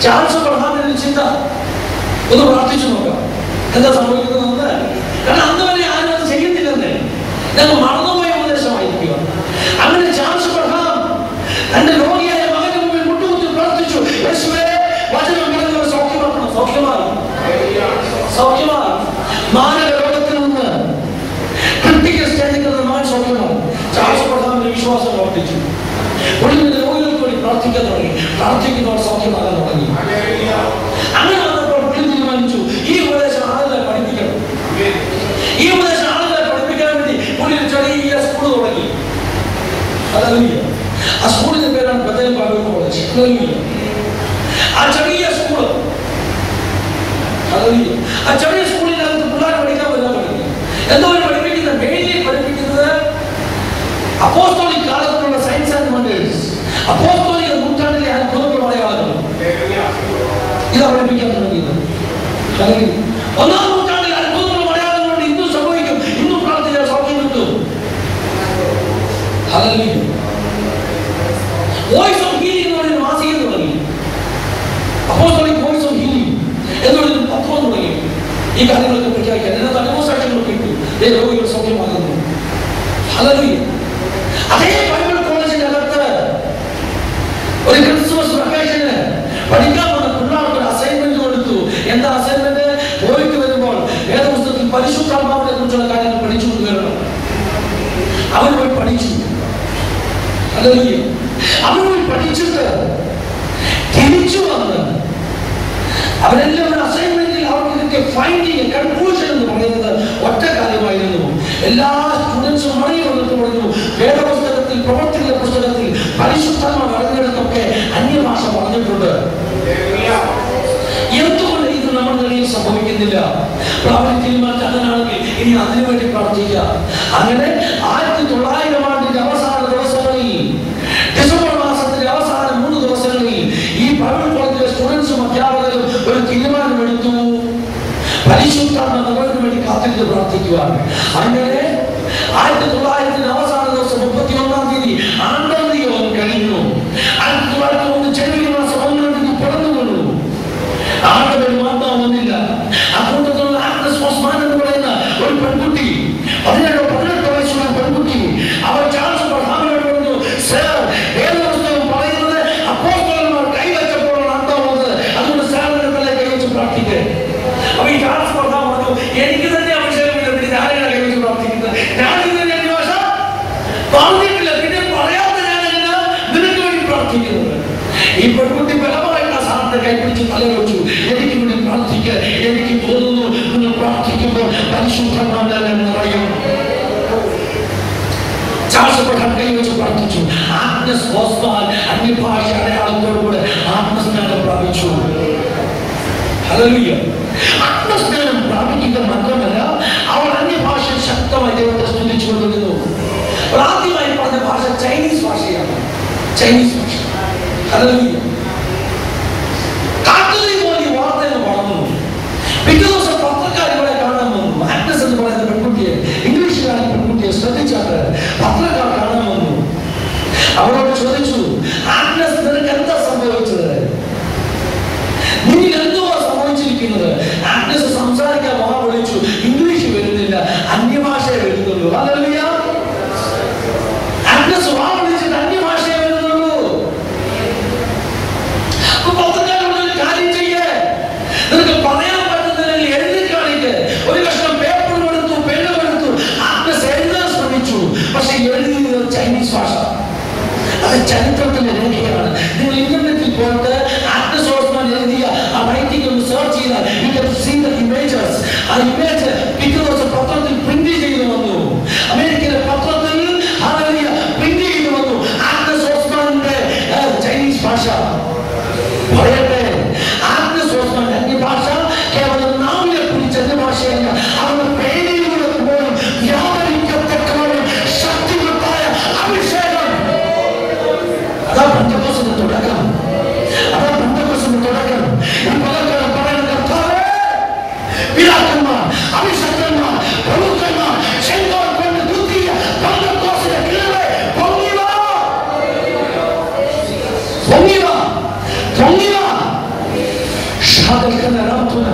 ചാൾസ് പ്രധാനൊരു ചിന്ത, ഒന്ന് പ്രാർത്ഥിച്ചു നോക്കാം എന്താ സംഭവിക്കുന്നതെന്ന്. കാരണം അന്ന് വരെ ആരും അത് ചെയ്യുന്നില്ലെന്ന് ഞങ്ങൾ മറന്നുപോയ ഉപദേശമായിരിക്കുക. അങ്ങനെ ചാൾസ് പ്രധാൻ തന്റെ രോഗിയായ മകന്റെ മുമ്പിൽ മുട്ടുകുത്തി പ്രാർത്ഥിച്ചു, യേശുവേ, വചനം പറഞ്ഞവർ സൗഖ്യമാക്കണം. സൗഖ്യമായി മാനവ രോഗത്തിൽ നിന്ന് ക്രിട്ടിക്കൽ സ്റ്റേജിൽ നിന്ന് മകൻ സൗഖ്യമാണ്. ചാൾസ് പ്രധാനന്റെ വിശ്വാസം പ്രവർത്തിച്ചു. പുള്ളിയുടെ രോഗികൾക്ക് വേണ്ടി പ്രാർത്ഥിക്കാൻ തുടങ്ങി. പ്രാർത്ഥിക്കുന്നവർ സൗഖ്യമാകാൻ തുടങ്ങി. അങ്ങനെ വന്നപ്പോൾ പുള്ളി തീരുമാനിച്ചു, ഈ ഉപദേശം ആളുകളെ പഠിപ്പിക്കണം. ഈ ഉപദേശം ആളുകളെ പഠിപ്പിക്കാൻ വേണ്ടി പുള്ളി ഒരു ചെറിയ സ്കൂൾ തുടങ്ങി. ആ സ്കൂളിന്റെ പേരാണ് ബത്തേൽ ബൈബിൾ കോളേജ്. ആ ചെറിയ സ്കൂള്, ആ ചെറിയ സ്കൂളിനകത്ത് പിള്ളേർ പഠിക്കാൻ വരാൻ തുടങ്ങി. എന്തോ പഠിപ്പിക്കുന്നത്, മെയിൻലി പഠിപ്പിക്കുന്നത് അപ്പോസ്തോലിക് കാലത്തുള്ള സയൻസ് ആൻഡ് വണ്ടേഴ്സ്, അപ്പോസ്തോലിക നൂറ്റാണ്ടിലെ അത്ഭുതങ്ങളും അടയാളങ്ങളും ഇതാ പഠിപ്പിക്കാൻ തുടങ്ങിയത്. ഒന്നാം നൂറ്റാണ്ടിൽ അത്ഭുതങ്ങളും അടയാളങ്ങളും ഇന്നും സംഭവിക്കും. ഇന്നും പ്രാർത്ഥിച്ചാൽ സൗഖ്യം കിട്ടും. വോയിസ് ഓഫ് ഹീലിംഗ് എന്ന് പറയുന്ന മാസിക തുടങ്ങി. അപ്പോസ്തോലിക് വോയിസ് ഓഫ് ഹീലിംഗ് എന്നൊരു പത്രം തുടങ്ങി. ഈ കാര്യങ്ങളൊക്കെ പ്രഖ്യാപിക്കാൻ ഇതിനകത്ത് അനുഭവസാക്ഷ്യങ്ങളൊക്കെ കിട്ടും. രോഗികൾ സൗഖ്യമാകുന്നു. അതേ ബൈബിൾ കോളേജിന്റെ അകത്ത് ഒരു ക്രിസ്മസ് വെക്കേഷന് പഠിക്കാൻ വന്ന പിള്ളേർക്ക് ഒരു അസൈൻമെന്റ് കൊടുത്തു. എന്താ അസൈൻമെന്റ്? പോയിട്ട് വരുമ്പോൾ വേദപുസ്തകത്തിൽ പരിശുദ്ധാത്മാവിനെ കുറിച്ചുള്ള കാര്യങ്ങൾ പഠിച്ചുകൊണ്ട് വരണം. അവർ പോയി പഠിച്ചു. അവർ പോയി പഠിച്ചിട്ട് തിരിച്ചു വന്ന് അവരെല്ലാം ഒരു അസൈൻമെന്റിൽ അവർക്ക് കിട്ടിയ ഫൈൻഡിങ്, കൺക്ലൂഷൻ എന്ന് പറയുന്നത് ഒറ്റ കാര്യമായിരുന്നു. എല്ലാ സ്റ്റുഡൻസും മടങ്ങി വന്നിട്ട് പറഞ്ഞു, വേദപുസ്തകത്തിൽ, പ്രവർത്തികളുടെ പുസ്തകത്തിൽ പരിശുദ്ധാത്മാവ് പറഞ്ഞിടത്തൊക്കെ അന്യഭാഷ പറഞ്ഞിട്ടുണ്ട്. എന്തുകൊണ്ട് ഇത് നമ്മുടെ ഇടയിൽ സംഭവിക്കുന്നില്ല? പ്രാബല്യത്തിൽ അങ്ങനാണെങ്കിൽ ഇനി അതിനുവേണ്ടി പ്രാർത്ഥിക്കുക. അങ്ങനെ 1900 ആണ്ടിന്റെ അവസാന ദിവസങ്ങളിൽ, ഡിസംബർ മാസത്തിന്റെ അവസാന 3 ദിവസങ്ങളിൽ ഈ ബൈബിൾ കോളേജിലെ സ്റ്റുഡൻസും അധ്യാപകരും ഒരു തീരുമാനമെടുത്തു, പരിശുദ്ധാത്മാവിന് വേണ്ടി കാത്തിരുന്ന് പ്രാർത്ഥിക്കുവാൻ. അങ്ങനെ 1900 അവസാന ദിവസം 31-ാം തീയതി ആണ്ടാം യോഗം കഴിഞ്ഞു. 1901 ജനുവരി മാസം 1-ാം തീയതി പിറന്നു വീണു. ആളുകൾ മാത്രം വന്നില്ല. അക്കൂട്ടത്തിലുള്ള ആഗ്നസ് ഓസ്മാൻ എന്ന് പറയുന്ന ഒരു പെൺകുട്ടി, 17-18 വയസ്സുള്ള പെൺകുട്ടി, അവർ ചാൾസ് പ്രധാനോട് പറഞ്ഞു, സർ, വേദപുസ്തകം പറയുന്നത് അപ്പോസ്തലന്മാർ കൈവച്ചപ്പോഴാണ് അന്തം വന്നത്, അതുകൊണ്ട് സാറിന്റെ തലയിൽ കൈവച്ച് പ്രാർത്ഥിക്കുക. അപ്പൊ ഈ ചാൾസ് പ്രധാൻ പറഞ്ഞു, എനിക്ക് തന്നെ അവസരമില്ല, പിന്നെ ആരെയാണ് കൈവച്ച് പ്രാർത്ഥിക്കുന്നത്? ഞാനിതിന്റെ അന്വേഷണം പറഞ്ഞിട്ടില്ല, പിന്നെ പറയാത്ത ഞാനെന്താ നിനക്ക് വേണ്ടി പ്രാർത്ഥിക്കുന്നത്? ഈ പെൺകുട്ടി ബലമായിട്ട് ആ സാറിന്റെ കൈപിടിച്ച് തലവെച്ചു, എനിക്ക് വേണ്ടി പ്രാർത്ഥിക്കുക. എനിക്ക് തോന്നുന്നു നിങ്ങൾ പ്രാർത്ഥിക്കുമ്പോൾ പരിശുദ്ധമാണെന്ന് പറയും. ചാൾസ് പ്രധാൻ കൈവച്ച് പ്രാർത്ഥിച്ചു. ആഗ്നസ് ഓസ്മാൻ അന്യഭാഷ അടയാളത്തോടുകൂടെ ആത്മസ്നാനം പ്രാപിച്ചു. ഹല്ലേലൂയ. ആത്മസ്നാനം പ്രാപിക്കുക മാത്രമല്ല, അവൾ അന്യഭാഷ ശക്തമായി ദൈവത്തെ സ്തുതിച്ചുകൊണ്ടിരുന്നു. ആദ്യമായി പറഞ്ഞ ഭാഷ ചൈനീസ് ഭാഷയാണ്. ചൈനീസ് ഭാഷ. ഹല്ലേലൂയ. കാട്ടുതീ പോലെ ഈ വാർത്തകൾ വളർന്നു. പിറ്റേ ദിവസം പത്രക്കാർ ഇവിടെ കാണാൻ വന്നു. ആഗ്നസ് എന്ന് പറയുന്ന പെൺകുട്ടിയെ, ഇംഗ്ലീഷുകാരി പെൺകുട്ടിയെ ശ്രദ്ധിച്ചാട്ട് പത്രക്കാർ കാണാൻ വന്നു. അവരോട് ചോദിച്ചു, ആഗ്നസ് നിനക്ക് എന്താ സംഭവിച്ചത്? നിനക്ക് എന്തോ സംഭവിച്ചിരിക്കുന്നത്? ആഗ്നസ് സംസാരിക്കാൻ വാ വിളിച്ചു. ഇംഗ്ലീഷ് വരുന്നില്ല, അന്യഭാഷയെ വരുന്നുള്ളൂ. ഹല്ലേലൂയ. ആഗ്നസ് വാ വിളിച്ചിട്ട് അന്യഭാഷയെ വരുന്നുള്ളൂ. പത്രക്കാരോട് ഒരു കാര്യം ചെയ്യേ, നിനക്ക് പറയാൻ പറ്റുന്നില്ലെങ്കിൽ എഴുതി കാണിക്ക്. ഒരു കഷ്ണം പേപ്പർ എടുത്തു, പെണ്ണ് എടുത്തു. ആഗ്നസ് എഴുതാൻ ശ്രമിച്ചു, പക്ഷെ എഴുതിയത് ചൈനീസ് ഭാഷ. അത് ചരിത്രത്തിന്റെ രേഖയാണ്. നിങ്ങൾ ഇന്റർനെറ്റിൽ പോയിട്ട് ആഗ്നസ് ഓസ്മാൻ എഴുതിയ ആ റൈറ്റിംഗ് ഒന്ന് സെർച്ച് ചെയ്താൽ you can see the images. ആ ഇമേജ് പിറ്റേ ദിവസം പത്രത്തിൽ പ്രിന്റ് ചെയ്തു വന്നു. അമേരിക്കയിലെ പത്രത്തിൽ പ്രിന്റ് ചെയ്തു വന്നു ആഗ്നസ് ഓസ്മാന്റെ ചൈനീസ് ഭാഷ. പറയട്ടെ, ആഗ്നസ് ഓസ്മാന്റെ അന്യഭാഷ കേവലം നാവിനെ പിടിച്ച അന്യഭാഷയല്ല, അവരുടെ പേരിലൂടെ പോലും വ്യാപരിക്കത്തക്കവണ്ണം ശക്തിവത്തായ അഭിഷേകം. അതാ പെന്തക്കോസ്തിന്റെ തുടക്കം. അതാ പെന്തക്കോസ്തിന്റെ തുടക്കം. ഈ പലർക്കും പറയുന്ന കർത്താവേ, പിതാക്കന്മാർ, അഭിഷക്തന്മാർ, പ്രഭുക്കന്മാർ ചെങ്കോൽ കൊണ്ട് കുത്തിയ പെന്തക്കോസ്തിന്റെ കിളവേ, പൊങ്ങി വാ, പൊങ്ങി വാ, പൊങ്ങി വാ. ഷാദൽക്കന രാത്വന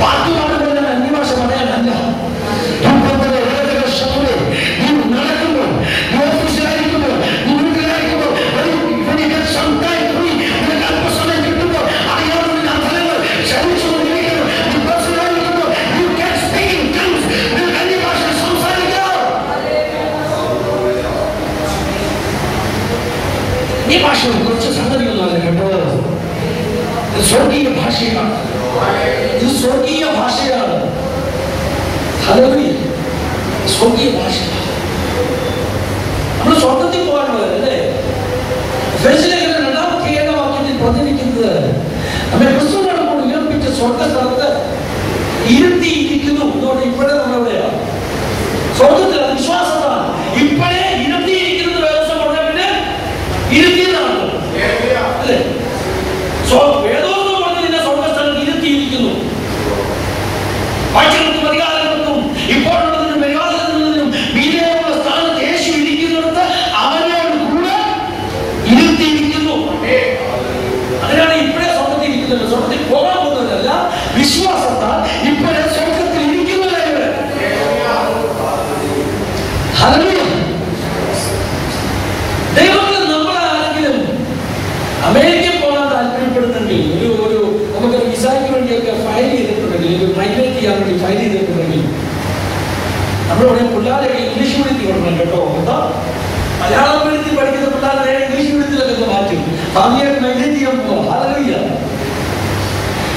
പാട്ടുപാടുന്ന അന്യഭാഷ പറയാനല്ല. ഈ ഭാഷയിൽ കുറച്ച് സംഗതികളാണ് കേട്ടോ. ഇത് സ്വർഗീയ ഭാഷയാണ്. ഇത് സ്വർഗീയ ഭാഷയാണ്. ഹല്ലേലൂയ. സ്വർഗീയ ഭാഷ. നമ്മൾ സ്വർഗത്തിൽ പോകാനുള്ളത് അല്ലേ? എഫേസ്യലേഖനം 2-7 വാക്യത്തിൽ പറഞ്ഞിരിക്കുന്നത് നമ്മെ ക്രിസ്തുവിനോട് കൂടി ഉയർപ്പിച്ച സ്വർഗസ്ഥലത്ത് ഇരുത്തിയിരിക്കുന്നു. ഇതോടെ ഇപ്പോഴേ നമ്മളെവിടെയാണ്? സ്വർഗത്തിൽ. വിശ്വാസത്താണ് ഇപ്പോഴേ ഇരുത്തിയിരിക്കുന്നത്. വേദോസം പറഞ്ഞ പിന്നെ ഇരുത്തിയതാണ് അല്ലേ? വേദോസം പറഞ്ഞ് നിന്നെ സ്വർഗസ്ഥലത്ത് ഇരുത്തിയിരിക്കുന്നു. വാഴ്ചകൾക്കും അധികാരങ്ങൾക്കും ഇപ്പോഴുള്ളതിനും പരിഹാരത്തിനും മീതിയുള്ള സ്ഥാനത്ത് യേശു ഇരിക്കുന്നിടത്ത് അവനോട് കൂടെ ഇരുത്തിയിരിക്കുന്നു. അതിനാണ് ഇപ്പോഴേ സ്വർഗത്തിൽ ഇരിക്കുന്നത്. സ്വർഗത്തിൽ പോകാൻ പോകുന്നതല്ല, വിശ്വാസത്താൽ ഇപ്പോഴേ സ്വർഗത്തിൽ ഇരിക്കുന്നവരെ. ഹല്ലേലൂയ. ദൈവത്തിൽ നമ്മളാരെങ്കിലും അമേരിക്കയിൽ പോകാൻ താല്പര്യപ്പെടുന്നെങ്കിൽ, ഒരു നമുക്ക് വിസയ്ക്ക് വേണ്ടിയൊക്കെ ഫയൽ ചെയ്തിട്ടുണ്ടെങ്കിൽ, മൈഗ്രേറ്റ് ചെയ്യാൻ വേണ്ടി ഫയൽ ചെയ്തിട്ടുണ്ടെങ്കിൽ, നമ്മളിവിടെ പിള്ളേരെ ഇംഗ്ലീഷ് മീഡിയത്തിൽ കൊടുക്കണം കേട്ടോ. എന്താ മലയാളം മീഡിയത്തിൽ പഠിക്കുന്ന പിള്ളേരെ ഇംഗ്ലീഷ് മീഡിയത്തിലൊക്കെ മാറ്റും. ഫാമിലിയായിട്ട് മൈഗ്രേറ്റ് ചെയ്യാൻ പോവാം. ഹല്ലേലൂയ.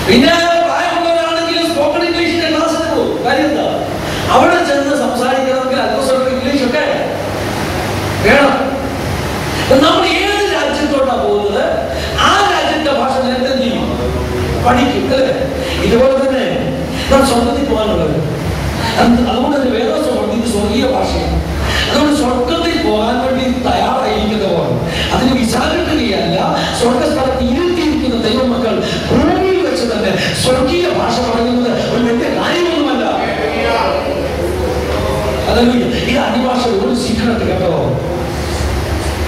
പിന്നെ പ്രായമുള്ളവരാണെങ്കിൽ സ്പോക്കൺ ഇംഗ്ലീഷിന്റെ ക്ലാസ്സിന് പോകും. കാര്യം എന്താ? അവിടെ ചെന്ന് സംസാരിക്കണമെങ്കിൽ അല്പസ്വല്പം ഇംഗ്ലീഷ് ഒക്കെ വേണം. നമ്മൾ ഏത് രാജ്യത്തോട്ടാ പോകുന്നത്, ആ രാജ്യത്തെ ഭാഷ നേരത്തെ ചെയ്യും, പഠിക്കും അല്ലേ? ഇതുപോലെ തന്നെ നാം സ്വർഗത്തിൽ പോകാനുള്ളത്. അതുകൊണ്ട് തന്നെ വേദോസം ഇത് സ്വർഗീയ ഭാഷയാണ്. അതുകൊണ്ട് സ്വർഗത്തിൽ പോകാൻ വേണ്ടി തയ്യാറായിരിക്കുന്നവർ അതിന് വിചാരിക്കുകയല്ല. സ്വർഗസ്ഥലത്ത് ഇരുത്തിയിരിക്കുന്ന ദൈവമക്കൾ ഭൂമിയിൽ വെച്ച് തന്നെ സ്വർഗീയ ഭാഷ പറയുന്നത് ഒരു വലിയ കാര്യമൊന്നുമല്ല. ഹല്ലേലൂയ. ഇത് അന്യഭാഷ ഒരു സീക്രട്ട് കേട്ടോ.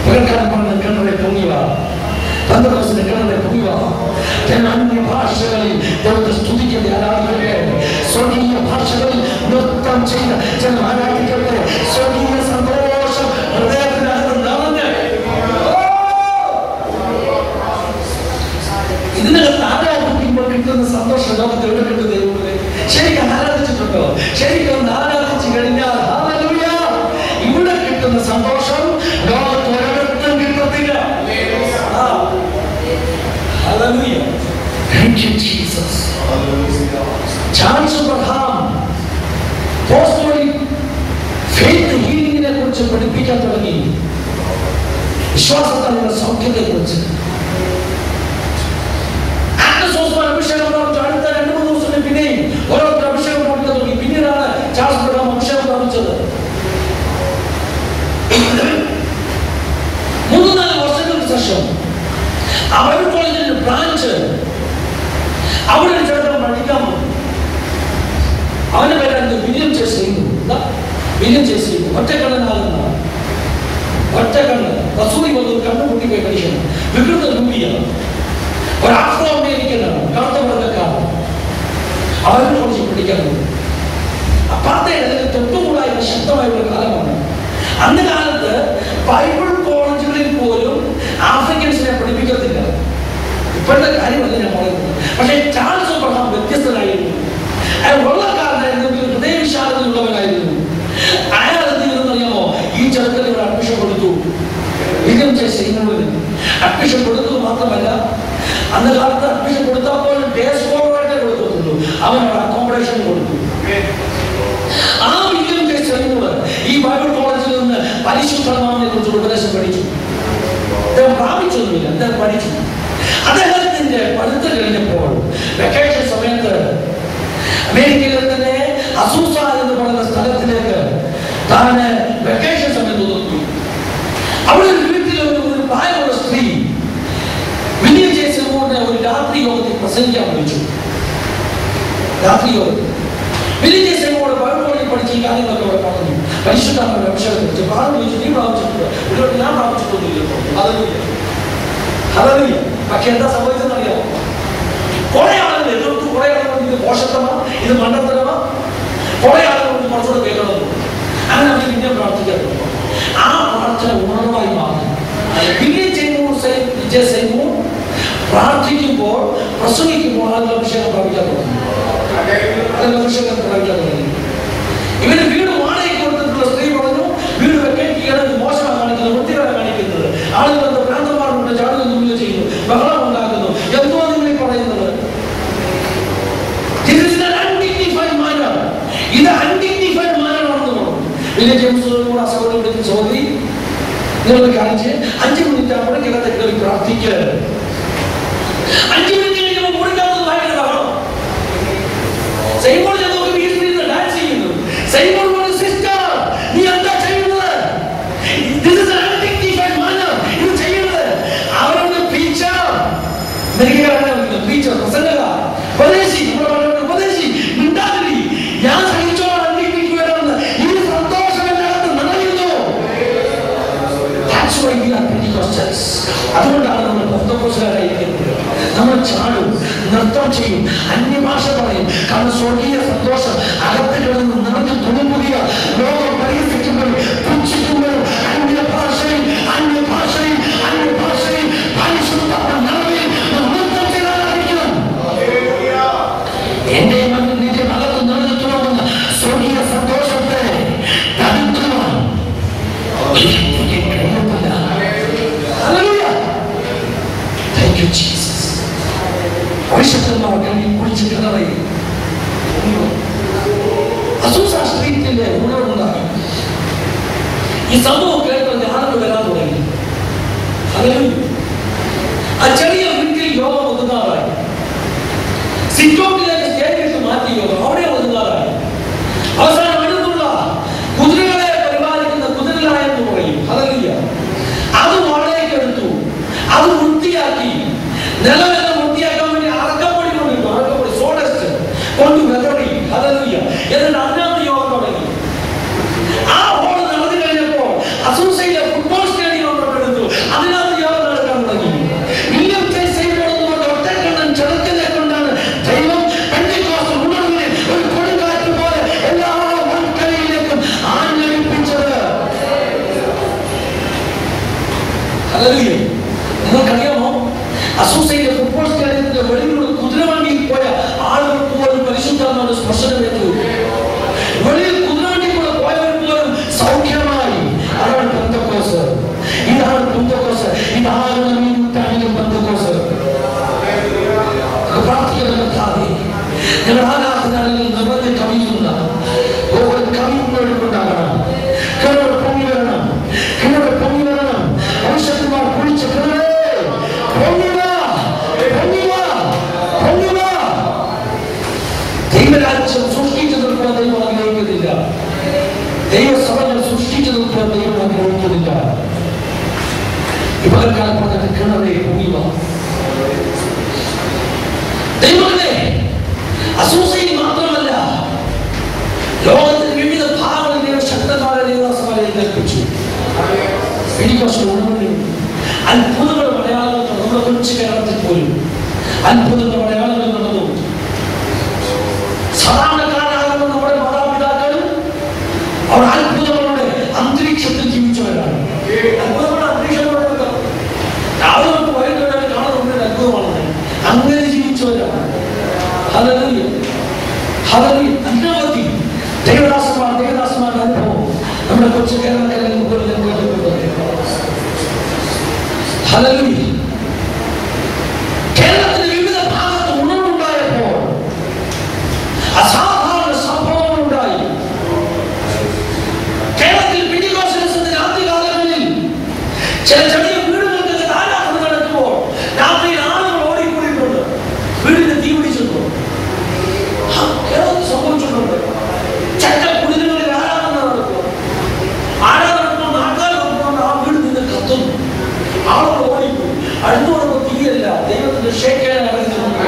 പകർക്കാരൻ കിണറെ പൊങ്ങിവ, പെന്തക്കോസ്തിന്റെ കിണറെ പൊങ്ങിവ. അന്യഭാഷകളിൽ ദൈവത്തെ സ്തുതിക്കട്ടെ, ആരാധിക്കട്ടെ. സ്വർഗീയ ഭാഷകളിൽ നൃത്തം ചെയ്ത് ജനം ആരാധിക്കട്ടെ. സ്വർഗീയ സന്തോഷം ഹൃദയത്തിനകത്ത് നിറഞ്ഞ് ഇതിനകത്ത് ആരാധിക്കുമ്പോൾ കിട്ടുന്ന സന്തോഷം ലോകത്ത് എവിടെ കിട്ടുന്നത്? ശരിക്കും ആരാധിച്ചിട്ടുണ്ടോ? ശരിക്കും ആരാധിച്ചു കഴിഞ്ഞാൽ ഹല്ലേലൂയ, ഇവിടെ കിട്ടുന്ന സന്തോഷം ലോകത്ത് ഒരിടത്തും കിട്ടത്തില്ല. Hallelujah. Thank you Jesus. Charles Abraham faith ഹീലിംഗിനെ കുറിച്ച് പഠിപ്പിക്കാൻ തുടങ്ങി. വിശ്വാസത്താലുള്ള സൗഖ്യത്തെ കുറിച്ച്. ആഗ്നസ് ഓസ്മാൻ അഭിഷേകം അടുത്ത 2 വർഷം ആ ബൈബിൾ കോളേജിന്റെ ബ്രാഞ്ച് അവിടെ ഒരു ചേട്ടൻ പഠിക്കാൻ പോകും. അവന്റെ പേരാണ് വില്യം ചേസ്. ഒറ്റക്കണ്ണനാകുന്ന ഒറ്റക്കണ്ണ് റസൂലി വന്ന് കണ്ണുപൊട്ടിപ്പോയി മനുഷ്യൻ. വികൃത രൂപിയാണ്, ഒരു ആഫ്രോ അമേരിക്കനാണ്, കറുത്ത വർഗ്ഗക്കാരൻ. അവരുടെ കോളേജിൽ പഠിക്കാൻ പോകും. അപ്പാർത്തൈഡ് തൊട്ടുകൂടായ ശക്തമായുള്ള കാലമാണ്. അന്ന് കാലത്ത് ബൈബിൾ കോളേജുകളിൽ പോലും ആഫ്രിക്കൻസിനെ പഠിപ്പിക്കത്തില്ല. ഇപ്പോഴത്തെ കാര്യമല്ല ഞാൻ പറയുന്നത്. പക്ഷേ ചാൾസ് എബ്രഹാം വ്യത്യസ്തനായിരുന്നു. അയാൾ വെള്ളക്കാരനായിരുന്നു, ഹൃദയവിശാലതയുള്ളവനായിരുന്നു. അയാൾ എന്ത് ചെയ്തെന്നറിയാമോ? ഈ ചെറുക്കന് ഇവിടെ അഡ്മിഷൻ കൊടുത്തു. വില്യം ചേസ് അഡ്മിഷൻ കൊടുത്തത് മാത്രമല്ല, അന്ന് കാലത്ത് അഡ്മിഷൻ കൊടുത്തപ്പോൾ ഡേ സ്കോളറായിട്ടേ കൊടുത്തുള്ളൂ. അവനോട് അക്കോമഡേഷൻ കൊടുത്തു. ആ വില്യം ചേസ് ഈ ബൈബിൾ കോളേജിൽ നിന്ന് പരിശുദ്ധാത്മാവിനെ കുറിച്ചുള്ള ഉപദേശം പഠിച്ചു. അദ്ദേഹം പ്രാപിച്ചൊന്നുമില്ല, അദ്ദേഹം പഠിച്ചു. അദ്ദേഹത്തിന്റെ പഠിത്തം കഴിഞ്ഞപ്പോൾ വെക്കേഷൻ സമയത്ത് അമേരിക്കയിലെ തന്നെ അസൂസ എന്ന് പറയുന്ന സ്ഥലത്തിലേക്ക് താൻ വെക്കേഷൻ സമയത്ത് ഒതുക്കി. അവിടെ ഒരു വീട്ടിൽ ഒരു പ്രായമുള്ള സ്ത്രീ വില്യം ചേസിനോട് ഒരു രാത്രി യോഗത്തിൽ പ്രസംഗിക്കാൻ വിളിച്ചു. രാത്രി യോഗത്തിൽ വില്യം ചേസിനോട് ബൈബിളിൽ പഠിച്ച ഈ കാര്യങ്ങളൊക്കെ അവിടെ പറഞ്ഞു. പരിശുദ്ധാത്മാവിന്റെ അഭിഷേകം കുറിച്ച് പ്രാർത്ഥിച്ചു. നീ പ്രാപിച്ചിട്ടുണ്ട്? ഇതിലോട്ട് ഞാൻ പ്രാപിച്ചിട്ടൊന്നുമില്ലല്ലോ. ഹല്ലേലൂയ. പക്ഷെ എന്താ സംഭവിച്ചെന്നറിയാമോ? കുറെ ആളുകൾ എതിർത്തു. കുറെ ആളുകൾ ഇത് മോശത്തമാണ്, ഇത് മണ്ടത്തരമാണ്. കുറെ ആളുകൾ കുറച്ചുകൂടെ കേൾക്കണം. അങ്ങനെ അവർ പിന്നെ പ്രാർത്ഥിക്കാൻ തുടങ്ങും. ആ പ്രാർത്ഥന ഉണർവായി മാറി. വില്യം ചേസ് പ്രാർത്ഥിക്കുമ്പോൾ, പ്രസംഗിക്കുമ്പോൾ ആളുകൾ അഭിഷേകം പ്രാപിക്കാൻ തുടങ്ങി. അഭിഷേകം പ്രാപിക്കാൻ തുടങ്ങി. ഇവന് വീട് വാടകയ്ക്ക് കൊടുത്തിട്ടുള്ള സ്ത്രീ പറഞ്ഞു, വീട് വെക്കേറ്റ് ചെയ്യണത് മോശമാണ് കാണിക്കുന്നത്, വൃത്തികേടാണ് കാണിക്കുന്നത്. ആളുകൾ ഭ്രാന്തന്മാരുണ്ട്, ചാടുകയൊന്നുമില്ല ചെയ്യുന്നു, ബഹളം ഉണ്ടാക്കുന്നു. എന്തുവാ നിങ്ങൾ പറയുന്നത്? ഇത് അൺഡിഗ്നിഫൈഡ് മാനറാണെന്ന് പറഞ്ഞു. വില്യം ചേസ് സഹോദരി സഹോദരി നിങ്ങൾ കാണിച്ച് 5 മിനിറ്റ് ആകുമ്പോഴേക്ക് ഇടത്തേക്ക് പ്രാർത്ഥിക്കുക. 5 മിനിറ്റ് കഴിയുമ്പോൾ മുറിക്കാവുന്നത് ഭയങ്കര ബഹളം. സൈമോൾ ചെന്ന് ഡാൻസ് ചെയ്യുന്നു. സൈമോൾ പറഞ്ഞു, സിസ്റ്റർ നീ എന്താ ചെയ്യുന്നത്? This is an undignified manner. ഇത് ചെയ്യുന്നത് അവരുടെ ടീച്ചർ പ്രസംഗക ഉപദേശി ഉപദേശി മിണ്ടാതിരി. ഞാൻ സഹിച്ചോളാം. അൺഡിഗ്നിഫൈഡ് ഈ സന്തോഷം എന്നകത്ത് നിറയുന്നു. That's why we are Pentecostals. അതുകൊണ്ടാണ് നമ്മൾ പെന്തക്കോസ്തുകാരായിരിക്കുന്നത്. നമ്മൾ ചാടും, നൃത്തം ചെയ്യും, അന്യഭാഷ പറയും. കാരണം സ്വർഗീയ സന്തോഷം അകത്ത് കിടന്ന് നിറഞ്ഞു തുളുമ്പുക. ലോകം പരിഹസിക്കുമ്പോൾ, പുച്ഛിക്കുമ്പോൾ അന്യഭാഷയിൽ പരിശുദ്ധാത്മാവിന്റെ നിറവിൽ നൃത്തം ചെയ്തായിരിക്കണം. എന്റെ നിന്റെ അകത്ത് നിറഞ്ഞു തുളുമ്പുന്ന സ്വർഗീയ സന്തോഷത്തെ തടുക്കുവാൻ കഴിയത്തില്ല. ഹല്ലേലൂയ. Thank you Jesus. പരിശുദ്ധന്മാർ കണ്ണിൽ കുളിച്ച് കിണറയിൽ അസൂസ സ്ട്രീറ്റിലെ ഉണർവുണ്ടായി. ഈ സംഭവം കേട്ടത് ആളുകൾ വരാൻ തുടങ്ങി. ആ ചെറിയ വീട്ടിൽ യോഗം ഒതുങ്ങാറായി. സിറ്റൗട്ടിലേക്ക് സ്റ്റേജിലേക്ക് മാറ്റി യോഗം അവിടെ ഒതുങ്ങാറായി. അവസാനം അടുത്തുള്ള കുതിരകളെ പരിപാലിക്കുന്ന കുതിരലായ എന്ന് പറയും. ഹല്ലേലൂയ. അത് വാടകയ്ക്ക് എടുത്തു. അത് വൃത്തിയാക്കി. നിലമെല്ലാം വൃത്തിയാക്കാൻ വേണ്ടി അറക്കപ്പൊടി കൊണ്ടിരുന്നു. അറക്കപ്പൊടി സോഡസ്റ്റ് കൊണ്ട് വെതറി. ഹല്ലേലൂയ. എന്നിട്ട് അതിനകത്ത് യോഗം തുടങ്ങി. ആ ഹോൾ നടന്നു കഴിഞ്ഞപ്പോൾ അസൂസയിലെ ഫുട്ബോൾ സ്റ്റേഡിയം എടുത്തു. അതിനകത്ത് യോഗം നടക്കാൻ തുടങ്ങി. വില്യം ചേസ് ഒറ്റക്കണ്ണൻ ചെറുക്കനെ കൊണ്ടാണ് ദൈവം പെന്തക്കോസ്ത് ഉണർവിനെ ഒരു കൊടുങ്കാറ്റ് പോലെ എല്ലാ വൻകരയിലേക്കും ആഞ്ഞടിപ്പിച്ചത്. ഹല്ലേലൂയ. നിങ്ങൾക്കറിയാമോ, അസൂസയിലെ ഫുട്ബോൾ സ്റ്റേഡിയത്തിന്റെ വെളിയിലൂടെ കുതിരവണ്ടിയിൽ പോയ ആളുകൾ പോലും പരിശുദ്ധാത്മാവിന്റെ സ്പർശനമേറ്റു. വെളിയിൽ കുതിരവണ്ടിയിൽ കൂടെ പോയവർ പോലും സൗഖ്യമായി. അതാണ് പെന്തക്കോസ്ത്. ഇതാണ് പെന്തക്കോസ്ത്. ഇതാണ് നൂറ്റാണ്ടിലെ പെന്തക്കോസ്ത്. പ്രാർത്ഥിക്കുന്നതായി ഞങ്ങൾ ആരാധനാലയങ്ങളിൽ നിറഞ്ഞ് കവിയുന്ന ഒരു കവിയുണ്ടാകണം. കിണർ പൊങ്ങി വരണം. കിണർ പൊങ്ങി വരണം. മനുഷ്യന്മാർ കുളിച്ച കിണറേ ദൈവരാജ്യം സൃഷ്ടിച്ചു നിൽക്കുന്ന ദൈവം ആഗ്രഹിക്കുന്നില്ല. ദൈവസഭകൾ സൃഷ്ടിച്ചു നിൽക്കുന്ന ദൈവം ആഗ്രഹിക്കുന്നില്ല. ഇവരെക്കാൾ പറഞ്ഞിട്ട് ജീവിച്ചവരാണ്. Hallelujah, hallelujah. അനവധി ദേവദാസന്മാരുടെ അനുഭവം നമ്മുടെ കൊച്ചു കേരളക്കരയിൽ മുകളിൽ കേട്ടിട്ടുണ്ട്. ഹല്ലേലൂയ. കേരളത്തിന്റെ വിവിധ ഭാഗത്ത് ഉണർവുണ്ടായപ്പോൾ അസാധാരണ സംഭവങ്ങളുണ്ടായി. കേരളത്തിൽ പെന്തിക്കോസ്തലിസത്തിന്റെ ആദ്യകാലങ്ങളിൽ ചില ചെറിയ വീടുകൾക്ക് ആരാധന നടക്കുമ്പോൾ രാത്രിയിൽ ആളുകൾ ഓടിക്കൂടിയിട്ടുണ്ട്, വീടിന് തീ പിടിച്ചിട്ടുണ്ട്. കേരളത്തിൽ സംഭവിച്ചിട്ടുണ്ട്. ചട്ടക്കുടിലുകളിൽ ആരാധന നടക്കും. ആരാധന നടക്കുമ്പോൾ നാട്ടുകാർ നോക്കുമ്പോൾ ആ വീട് നിന്ന് കത്തുന്നു, ആളുകൾ ഓടിപ്പോയി. അടുത്തോടൊപ്പം തീയല്ല, ദൈവത്തിന്റെ ഷേക്കാണ് അറിയിച്ചിട്ടുണ്ട്.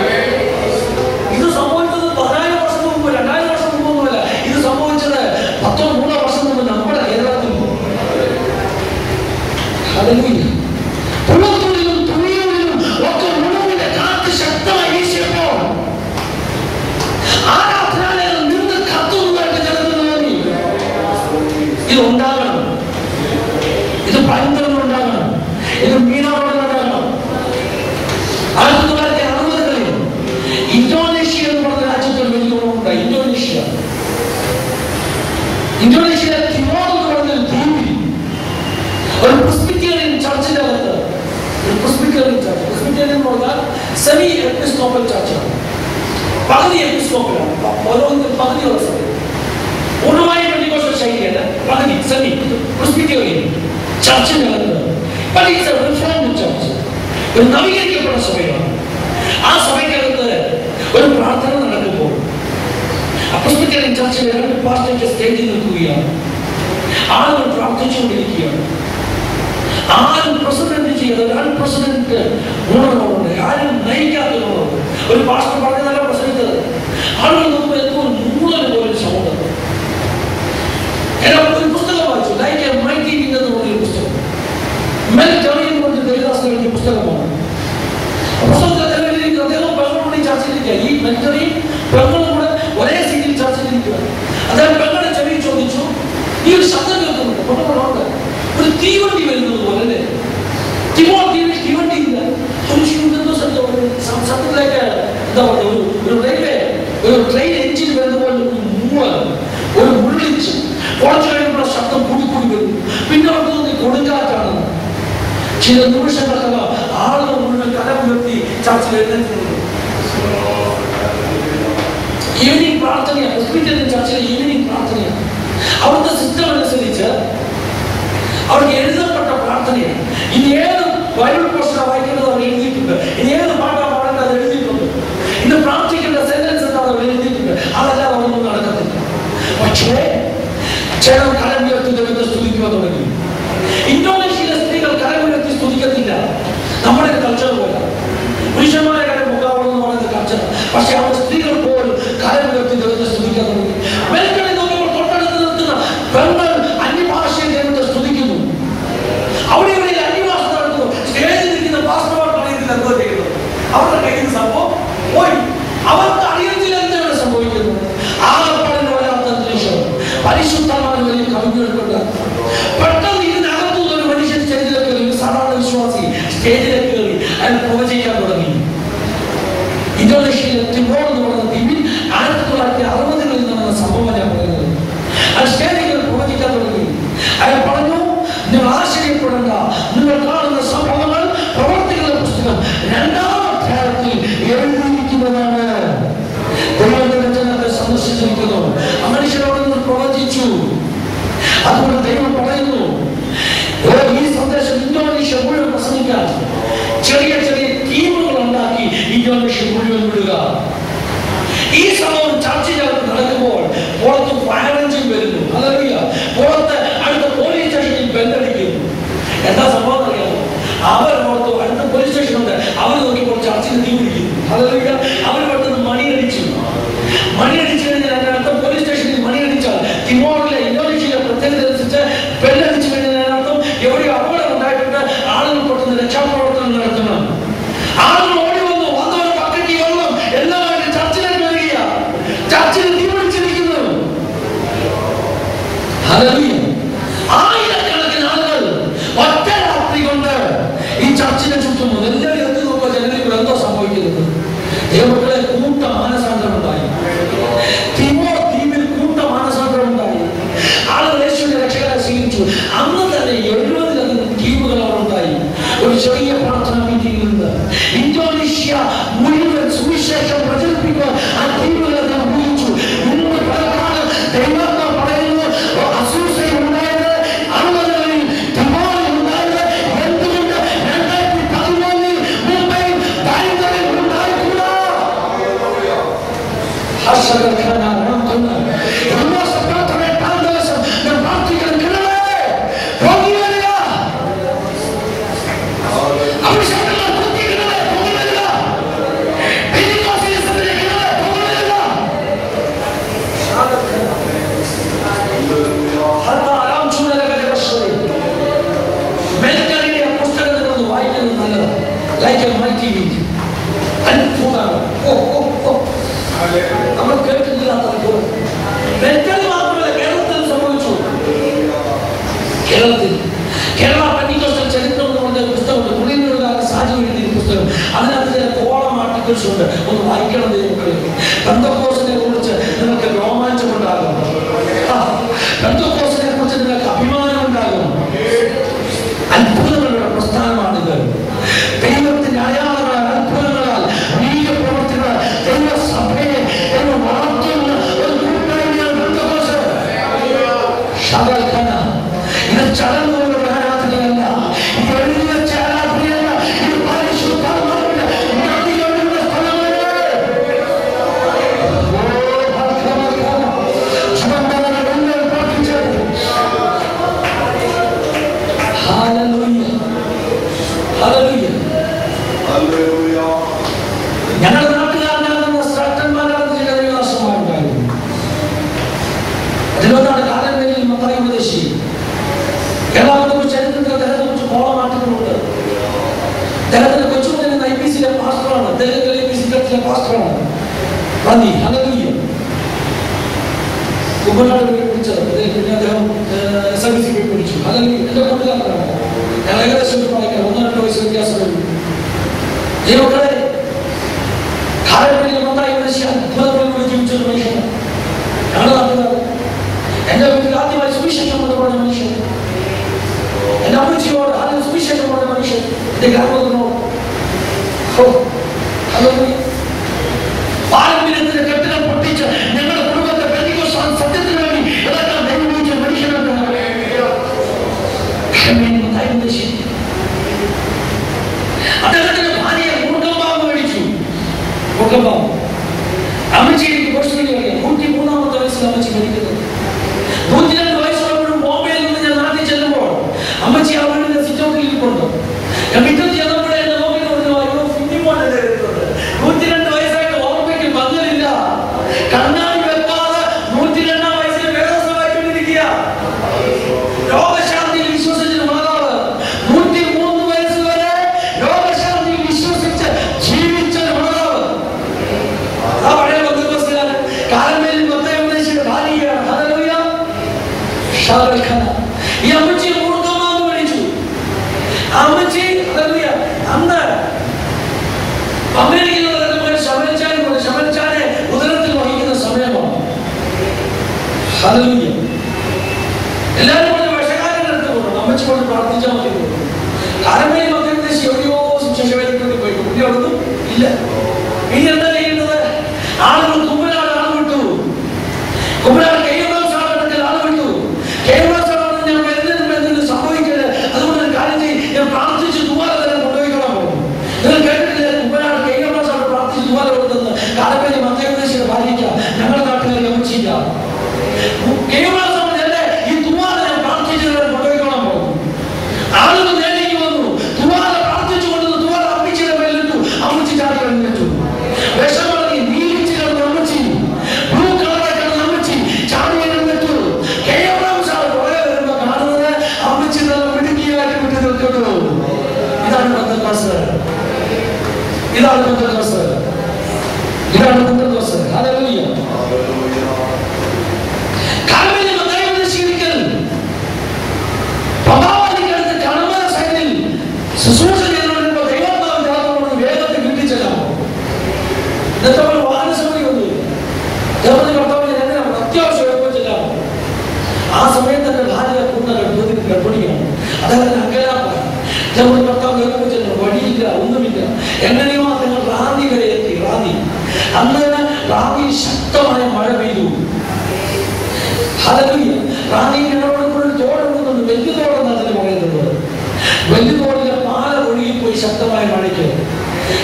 ഇത് സംഭവിച്ചത് 10,000 വർഷം മുമ്പ്, 2,000 വർഷം മുമ്പൊന്നുമല്ല. ഇത് സംഭവിച്ചത് 13 വർഷം മുമ്പ് നമ്മുടെ കേരളത്തിൽ. ഹല്ലേലൂയ. പുറത്തുള്ളിലും തുണികളിലും ഒക്കെ ഉണർവിന്റെ കാറ്റ് ശക്തമായി വീശിയപ്പോൾ ആരാധനാലയം നിന്ന് കത്തുന്നതായിട്ട് ജനത്തിന് തോന്നി. ഇത് ഉണ്ടാകണം, ഇത് ഭയങ്കരം ഉണ്ടാകണം, ഇത് മീനോടെ ഉണ്ടാകണം. 1960-കളിൽ ഇന്തോനേഷ്യ എന്ന് പറഞ്ഞ രാജ്യത്തിൽ വലിയ ഉണർവുണ്ടായി. ഇന്തോനേഷ്യയിലെ തിമോർ എന്ന് പറഞ്ഞ ദ്വീപിൽ ഒരു പ്രെസ്ബിറ്റേറിയൻ ചർച്ചിന്റെ അകത്ത്, ഒരു പ്രെസ്ബിറ്റേറിയൻ ചർച്ച്, പ്രെസ്ബിറ്റേറിയൻ എന്ന് പറഞ്ഞാൽ സെമി എപ്പിസ്കോപ്പൽ ചർച്ചാണ്. പകുതി എപ്പിസ്കോപ്പലാണ്, ഓരോന്നിനും പകുതിയുള്ള സമയം. പൂർണ്ണമായി പെന്തിക്കോസ്റ്റൽ ശൈലിയല്ല, പകുതി സെമി പ്രെസ്ബിറ്റേറിയൻ ചർച്ചിന്റെ അകത്ത് ചർച്ച്, ഒരു നവീകരിക്കപ്പെട്ട സഭയാണ്. ആ സഭയ്ക്കകത്ത് ഒരു പ്രാർത്ഥന നടക്കുമ്പോൾ പ്രെസ്ബിറ്റേറിയൻ ചർച്ചിലെ 2 പാസ്റ്റേഴ്സ് സ്റ്റേജിൽ നിൽക്കുകയാണ്. ആളുകൾ പ്രാർത്ഥിച്ചുകൊണ്ടിരിക്കുകയാണ്. ആരും പ്രസിഡന്റ് ചെയ്യാതെ അൺപ്രസിഡന്റ് ഗുണങ്ങളുണ്ട്, ആരും നയിക്കാത്തതുകൊണ്ട് ഒരു പാസ്റ്റർ പറഞ്ഞതല്ല പ്രസംഗിച്ചത്. ആളുകൾ നോക്കുമ്പോൾ എന്തോ നൂലന് പോലെ സൗണ്ട്. ഒരു പുസ്തകം വായിച്ചു, ലൈക്ക് എ മൈറ്റി വിങ് എന്ന് പറഞ്ഞൊരു പുസ്തകം. മെൽറ്ററിയൻ കൊണ്ട് ദേവദാസൻ എഴുതിയ പുസ്തകമാണ്. പുസ്തകത്തിൽ അദ്ദേഹം പെങ്ങളോട് ചർച്ചയിലിരിക്കുക. ഈ മെൽറ്ററിയും പെങ്ങളും കൂടെ ഒരേ സീറ്റിൽ ചർച്ചയിലിരിക്കുക. അദ്ദേഹം പെങ്ങളെ ചെവി ചോദിച്ചു, ഈ ഒരു ശബ്ദം കേൾക്കുന്നുണ്ട്, പെങ്ങളുണ്ട്, ഒരു തീവണ്ടി വരുന്നത് പോലെ അല്ലേ? തിമോർ ദ്വീപിൽ തീവണ്ടി ഇല്ല. ശബ്ദത്തിലേക്ക് എന്താ പറയുക, ഒരു റെയിൽവേ, ഒരു ട്രെയിൻ എഞ്ചിൻ വരുന്ന പോലെ ഒരു മുള്ളിച്ച് കുറച്ചു കഴിയുമ്പോൾ ശബ്ദം കൂടിക്കൂടി വരും. പിന്നെ അവർക്ക് തോന്നി കൊടുങ്കാറ്റാണെന്ന്. ചില നിമിഷങ്ങളൊക്കെ ആളുകൾ മുഴുവൻ കരമുയർത്തി ചർച്ചയിൽ എഴുന്നേറ്റിട്ടുണ്ട്. ഈവനിങ് പ്രാർത്ഥനയാണ്, പ്രെസ്ബിറ്റേറിയൻ ചർച്ചിലെ ഈവനിങ് പ്രാർത്ഥനയാണ്. അവിടുത്തെ സിസ്റ്റം അനുസരിച്ച് അവർക്ക് എഴുതപ്പെട്ട പ്രാർത്ഥനയാണ്. ഇനി ഏത് ബൈബിൾ പോർഷനാണ് വായിക്കേണ്ടത് അവർ എഴുതിയിട്ടുണ്ട്. ഇനി ഏത് പാട്ടാണ് പാടേണ്ടത് അത് എഴുതിയിട്ടുണ്ട്. ഇന്ന് പ്രാർത്ഥിക്കേണ്ട സെന്റൻസ് എന്താണ് അവർ എഴുതിയിട്ടുണ്ട്. അതല്ലാതെ അതൊന്നും നടക്കത്തില്ല. പക്ഷേ ചിലർ കരമുയർത്തി ദൈവത്തെ സ്തുതിക്കുവാൻ തുടങ്ങി. ഇന്തോനേഷ്യയിലെ സ്ത്രീകൾ കരമുയർത്തി സ്തുതിക്കത്തില്ല, നമ്മുടെ കൾച്ചർ പോലെ. പുരുഷന്മാരെ കരം മുഖാവണമെന്ന് പറയുന്ന കൾച്ചർ. പക്ഷെ അവർ സ്ത്രീകൾ പോലും കരമുയർത്തി ദൈവത്തെ സ്തുതിക്കാൻ തുടങ്ങി. വെൽക്കളി നോക്കുമ്പോൾ തൊട്ടടുത്ത് നിൽക്കുന്ന പെങ്ങൾ അന്യഭാഷയിൽ ദൈവത്തെ സ്തുതിക്കുന്നു. അവിടെ ഇവിടെ അന്യഭാഷ നടക്കുന്നു. സ്റ്റേജിൽ നിൽക്കുന്ന പാസ്റ്റർമാർക്ക് അറിയത്തില്ല എന്തോ ചെയ്യുന്നത്. അവരുടെ കയ്യിൽ സംഭവം പോയി. അവർക്ക് അറിയത്തില്ല എന്താണ് സംഭവിക്കുന്നത്. ആകപ്പാടിന് വരാത്ത അന്തരീക്ഷം, പരിശുദ്ധമായ വലിയ കവിഞ്ഞുകൊണ്ട് പെട്ടെന്ന് ഇതിനകത്തുനിന്ന് ഒരു മനുഷ്യൻ സ്റ്റേജിലേക്ക് കയറി, സാധാരണ വിശ്വാസി സ്റ്റേജിലേക്ക് കയറി അയാൾ പ്രവചിക്കാൻ തുടങ്ങി. ഇന്തോനേഷ്യയിലെ തിമോർ എന്ന് പറയുന്ന ദ്വീപിൽ 1960-കളിൽ നടന്ന സംഭവം ഞാൻ പറയുന്നത്. അയാൾ സ്റ്റേജിൽ പ്രവചിക്കാൻ തുടങ്ങി. അയാൾ പറഞ്ഞു, നിങ്ങൾ ആശ്ചര്യപ്പെടേണ്ട, നിങ്ങൾ കാണുന്ന സംഭവങ്ങൾ പ്രവർത്തികളുടെ പുസ്തകം 2-ാം അധ്യായത്തിൽ എഴുതിയിരിക്കുന്നതാണ്. ദൈവത്തിന്റെ ജനത്തെ സന്ദർശിച്ചിരിക്കുന്നു. ആ മനുഷ്യരോട് നിങ്ങൾ പ്രവചിച്ചു. അതുകൊണ്ട് ദൈവം പറയുന്നു, ഈ സന്ദേശം ഇന്തോനേഷ്യ മുഴുവൻ പ്രസംഗിക്കാൻ ചെറിയ ചെറിയ ടീമുകൾ ഉണ്ടാക്കി ഇന്തോനേഷ്യ മുഴുവൻ വിടുക. ഈ സംഭവം ചർച്ചയ്ക്കകത്ത് നടക്കുമ്പോൾ പുറത്ത് ഫയർ എഞ്ചിൻ വരുന്നു. ഹല്ലേലൂയ. പുറത്ത് അടുത്ത പോലീസ് സ്റ്റേഷനിൽ ബെല്ലടിക്കുന്നു. എന്താ സംഭവം അറിയാമോ? അവർ പുറത്ത് അടുത്ത പോലീസ് സ്റ്റേഷൻ ഉണ്ട്. അവർ നോക്കിയപ്പോൾ ചർച്ചിൽ തീ പിടിക്കുന്നു. ഹല്ലേലൂയ. അവർ പെട്ടെന്ന് മണിയടിച്ചു. മണിയടിച്ചു കഴിഞ്ഞാൽ അതിനർത്ഥം പോലീസ് സ്റ്റേഷനിൽ മണിയടിച്ചാൽ തിമോറിലെ ഇന്തോനേഷ്യയിലെ പ്രത്യേകത അനുസരിച്ച് ബെല്ലടിച്ചു കഴിഞ്ഞാൽ അതിനർത്ഥം എവിടെയോ അപകടം ഉണ്ടായിട്ടുണ്ട്, ആളുകൾ പെട്ടെന്ന് രക്ഷാപ്രവർത്തനം നടത്തണം. ആളുകൾ ഓടി വന്നു, വന്നവർ ബക്കറ്റി വെള്ളം എല്ലാവരും ചർച്ചിലേക്ക് വരിക. ചർച്ചിൽ തീ പിടിച്ചിരിക്കുന്നു. ഹല്ലേലൂയ. ആയിരക്കണക്കിന് ആളുകൾ ഒറ്റ രാത്രി കൊണ്ട് ഈ ചർച്ചിനെ ചുറ്റും. എല്ലാവരും എത്തി നോക്കുക, ജനങ്ങളിൽ എന്തോ സംഭവിക്കുന്നത്. ദൈവമക്കളെ കൂട്ട മാനസാന്തരം ഉണ്ടായി. തിമോർ ദ്വീപിൽ കൂട്ട മാനസാന്തരം ഉണ്ടായി. ആളുകൾ യേശുവിന്റെ രക്ഷകനെ സ്വീകരിച്ചു. അന്ന് തന്നെ 70-ലധികം ദ്വീപുകൾ അവിടെ ഉണ്ടായി. ഒരു ചെറിയ പ്രാർത്ഥന മീറ്റിംഗിൽ നിന്ന് ഇന്തോനേഷ്യ മുഴുവൻ സുവിശേഷം പ്രചരിപ്പിക്കുക ആ ദ്വീപുകളെ ഉപയോഗിച്ചു. ഇന്ന് പലക്കാലം ദൈവം പറയുന്നു അസൂസയിൽ ഉണ്ടായത്, 60-കളിൽ തിമോറിൽ ഉണ്ടായത്. എന്തുകൊണ്ട് 2013 മുംബൈ ബാംഗ്ലൂരിൽ ഉണ്ടായിക്കൂടാ? നമ്മൾ കേട്ടിട്ടില്ലാത്ത മാത്രമല്ല കേരളത്തിൽ സംഭവിച്ചു. കേരള പെന്തിക്കോസ്റ്റൽ ചരിത്രം എന്ന് പറഞ്ഞ പുസ്തകമുണ്ട്. പുള്ളിയുടെ സാജു എഴുതിയ പുസ്തകം. അതിനകത്ത് ചില കോളം ആർട്ടിക്കിൾസ് ഉണ്ട്. ഒന്ന് വായിക്കണം. പെന്തക്കോസ്തിനെ കുറിച്ച് നിങ്ങൾക്ക് രോമാഞ്ചമുണ്ടാകും. പെന്തക്കോസ്തിനെ കുറിച്ച് നിങ്ങൾക്ക് അഭിമാനം ഉണ്ടാകും. അത്ഭുതങ്ങളുടെ പ്രസ്ഥാനമാണിത്. ദൈവത്തിന്റെ അയാളാൽ അത്ഭുതങ്ങളാൽ പ്രവർത്തിക്കുന്ന ദൈവസഭയെ വളർത്തുന്ന ഒരു കൂട്ടായ്മയാണ് പെന്തക്കോസ്ത്. ഇത് ചടങ്ങുകളുടെ ആരാധനയല്ല, ഇത് എഴുതിവെച്ച ആരാധനയല്ല, ഇത് പരിശുദ്ധാത്മാവിന്റെ നദികളുടെ സ്ഥലമാണ്. ഞങ്ങളുടെ നാട്ടുകാരനാകുന്ന ശ്രേഷ്ഠന്മാരാകുന്ന ചില ദൈവദാസന്മാരുണ്ടായിരുന്നു. അതിലൊന്നാണ് കാലങ്ങളിൽ മത്തായി ഉപദേശി. കേരളത്തെ ചരിത്രത്തിൽ അദ്ദേഹത്തെ കുറിച്ച് കോളം ആർട്ടിക്കിളുണ്ട്. അദ്ദേഹത്തിന്റെ കൊച്ചുകുട്ടൻ IPCയിലെ പാസ്റ്ററാണ്. അദ്ദേഹത്തിലെ IPC ചർച്ചിലെ പാസ്റ്ററാണ്. നന്ദി. ഹല്ലേലൂയ. കുമ്പനാട് വിളിച്ചത് പിന്നെ അദ്ദേഹം SRBC വിളിച്ചു. ഹല്ലേലൂയ. എന്റെ കൂട്ടുകാരനാണ്. ഞാൻ ഏകദേശം പറയാം 1-2 വയസ്സ് വ്യത്യാസം. ദൈവമക്കളെ, കാലങ്ങളിൽ മത്തായി ഉപദേശി അത്ഭുതങ്ങളോട് ജീവിച്ചൊരു മനുഷ്യൻ. ഞങ്ങളുടെ നാട്ടുകാരൻ. എന്റെ വീട്ടിൽ ആദ്യമായി സുവിശേഷം എന്ന് പറഞ്ഞ മനുഷ്യൻ. എന്റെ അമ്മച്ചിയോട് ആദ്യം സുവിശേഷം പറഞ്ഞ മനുഷ്യൻ. എന്റെ ഗ്രാമത്തിനോട് പാരമ്പര്യത്തിന്റെ കെട്ടിടം പൊട്ടിച്ച് ഞങ്ങളുടെ കുടുംബത്തെ പെന്തിക്കോസ്ത് സത്യത്തിന് വേണ്ടി ഇതെല്ലാം ദൈവവിളിച്ച മനുഷ്യനാണ് മത്തായി ഉപദേശി. അദ്ദേഹത്തിന്റെ ഭാര്യയെ മൂർഖമ്പാവ് മേടിച്ചു. മൂർഖമ്പാവ് അമ്മച്ചി എനിക്ക് പേഴ്സണലി അറിയാം. 103-ാമത്തെ വയസ്സിൽ അമ്മച്ചി മരിക്കുന്നത്. 102 വയസ്സുള്ളപ്പോഴും ബോംബെയിൽ നിന്ന് ഞാൻ നാട്ടിൽ ചെല്ലുമ്പോൾ അമ്മച്ചി ആ വീടിന്റെ സിറ്റൗട്ടിൽ ഇരിപ്പുണ്ട്. ഞാൻ പിറ്റേന്ന് ചെന്നപ്പോഴേ എന്റെ നോക്കിട്ട് പറഞ്ഞു, 102 വയസ്സായിട്ട് ഓർമ്മയ്ക്ക് ബദലില്ല. കണ്ണാടി വെക്കാതെ 102-ാം വയസ്സിൽ വേദോത്സവമായിക്കൊണ്ടിരിക്കുക. രോഗശാന്തിയിൽ വിശ്വസിച്ച മാതാവ് 103 വയസ്സ് വരെ രോഗശാന്തിയിൽ വിശ്വസിച്ച് ജീവിച്ച മാതാവ്. ആ പഴയ ബന്ധുക്കാരൻ കാലമേൽ മത്തായി ഉപദേശിയുടെ ഭാര്യയാണ്. ഹല്ലേലൂയ. ഈ അമ്മച്ചി മൂർഖമാവ് വിളിച്ചു. അമ്മച്ചി ഹല്ലേലൂയ. അന്ന് അമേരിക്കയിൽ ശമൽച്ചാനെ ഉദരത്തിൽ വഹിക്കുന്ന സമയമാണ്. ഹല്ലേലൂയ. എല്ലാവരും കൊണ്ട് വിഷകാരൻ്റെ അടുത്ത് കൊണ്ടു. അമ്മച്ചി കൊണ്ട് പ്രാർത്ഥിച്ചാൽ മതി. കാലമേൽ മത്തായി ഉപദേശി എവിടെയോ സുവിശേഷവേദിക്ക് പോയി. കുട്ടി അവിടുന്ന് ഇല്ല. ഇനി എന്താ ചെയ്യുന്നത്? ആളുകൾ കുമ്പനാട് ആൾ വിട്ടു. കുമ്പനാട് കൈവശാളത്തിൽ ആൾ വിട്ടു. കൈവശാളത്തിൽ ഞാൻ വരുന്നതിന് സംഭവിക്കരുത്. അതുകൊണ്ട് ഒരു കാര്യം ചെയ്യും, ഞാൻ പ്രാർത്ഥിച്ച് ദുവാല തന്നെ കൊണ്ടുപോയിക്കൊള്ളാൻ പോകും. നിങ്ങൾ കേട്ടിട്ടില്ലേ? കുമ്പനാട് കൈവശാള പ്രാർത്ഥിച്ച് ദുവാല കൊടുത്തെന്ന്. കാലപ്പേര് മത്തായി ഉപദേശിയുടെ ഭാര്യയ്ക്ക് ഞങ്ങളുടെ നാട്ടുകാരെ അമ്മച്ചില്ല. കൈവശാളല്ലേ ഈ ദുവാല ഞാൻ പ്രാർത്ഥിച്ച് കൊണ്ടുപോയിക്കൊള്ളാൻ പോകും. ആളുകൾ നേടേക്ക് വന്നു. ദുവാല പ്രാർത്ഥിച്ചു കൊണ്ടു ദുവാല അമ്മച്ചിയുടെ മേലിട്ടു. അമ്മച്ചി ചാടി കഴിഞ്ഞു. വിഷമളി നീലിച്ച് കിടന്ന അമ്മച്ചി, ബ്ലൂ കളറായി കിടന്ന അമ്മച്ചി ചാടി കഴിഞ്ഞിട്ടു. കുറേ വരുമ്പോ കാണുന്നത് അമ്മച്ചി നല്ല മിടുക്കിയായിട്ട് വിട്ടു നിൽക്കുന്നു. ഇതാണ് പെന്തക്കോസ്ത്. ഇതാണ് പെന്തക്കോസ്ത്. ഇതാണ് പെന്തക്കോസ്ത്. ഹല്ലേലൂയ. കാലമേൽ മത്തായി ഉപദേശിക്കൽ പവാലിക്കടുത്ത് കണമന സൈഡിൽ ശുശ്രൂഷ ചെയ്തുകൊണ്ടിരുമ്പോൾ ദൈവാത്മാവിന്റെ ആത്മാവ് വേഗത്തിൽ കിട്ടിച്ചെല്ലാം. നമ്മൾ വാഹനസമിതി ഒന്നുമില്ല. ജർമ്മനി കർത്താവിനെ എങ്ങനെയാണ് അത്യാവശ്യം എളുപ്പിച്ചില്ലാമോ? ആ സമയത്ത് എന്റെ ഭാര്യ പൂർണ്ണ ഗർഭിണിയാണ്. അദ്ദേഹത്തിന് അങ്കലാപ്പാണ്. ജർമ്മനി കർത്താവ് എളുപ്പിച്ചില്ല, വഴിയില്ല, ഒന്നുമില്ല. എങ്ങനെയോ അദ്ദേഹം റാന്നി വരെ എത്തി. അന്ന് റാന്നിയിൽ ശക്തമായ മഴ പെയ്തു. റാന്നിയിൽ ഇടപെടുമ്പോൾ തോടുണ്ടെന്നുണ്ട്, വലിയ തോടെന്നാണ് അതിന് പറയുന്നത്. വലിയ തോടിലെ പാല ഒഴുകിപ്പോയി ശക്തമായ മഴയ്ക്ക്.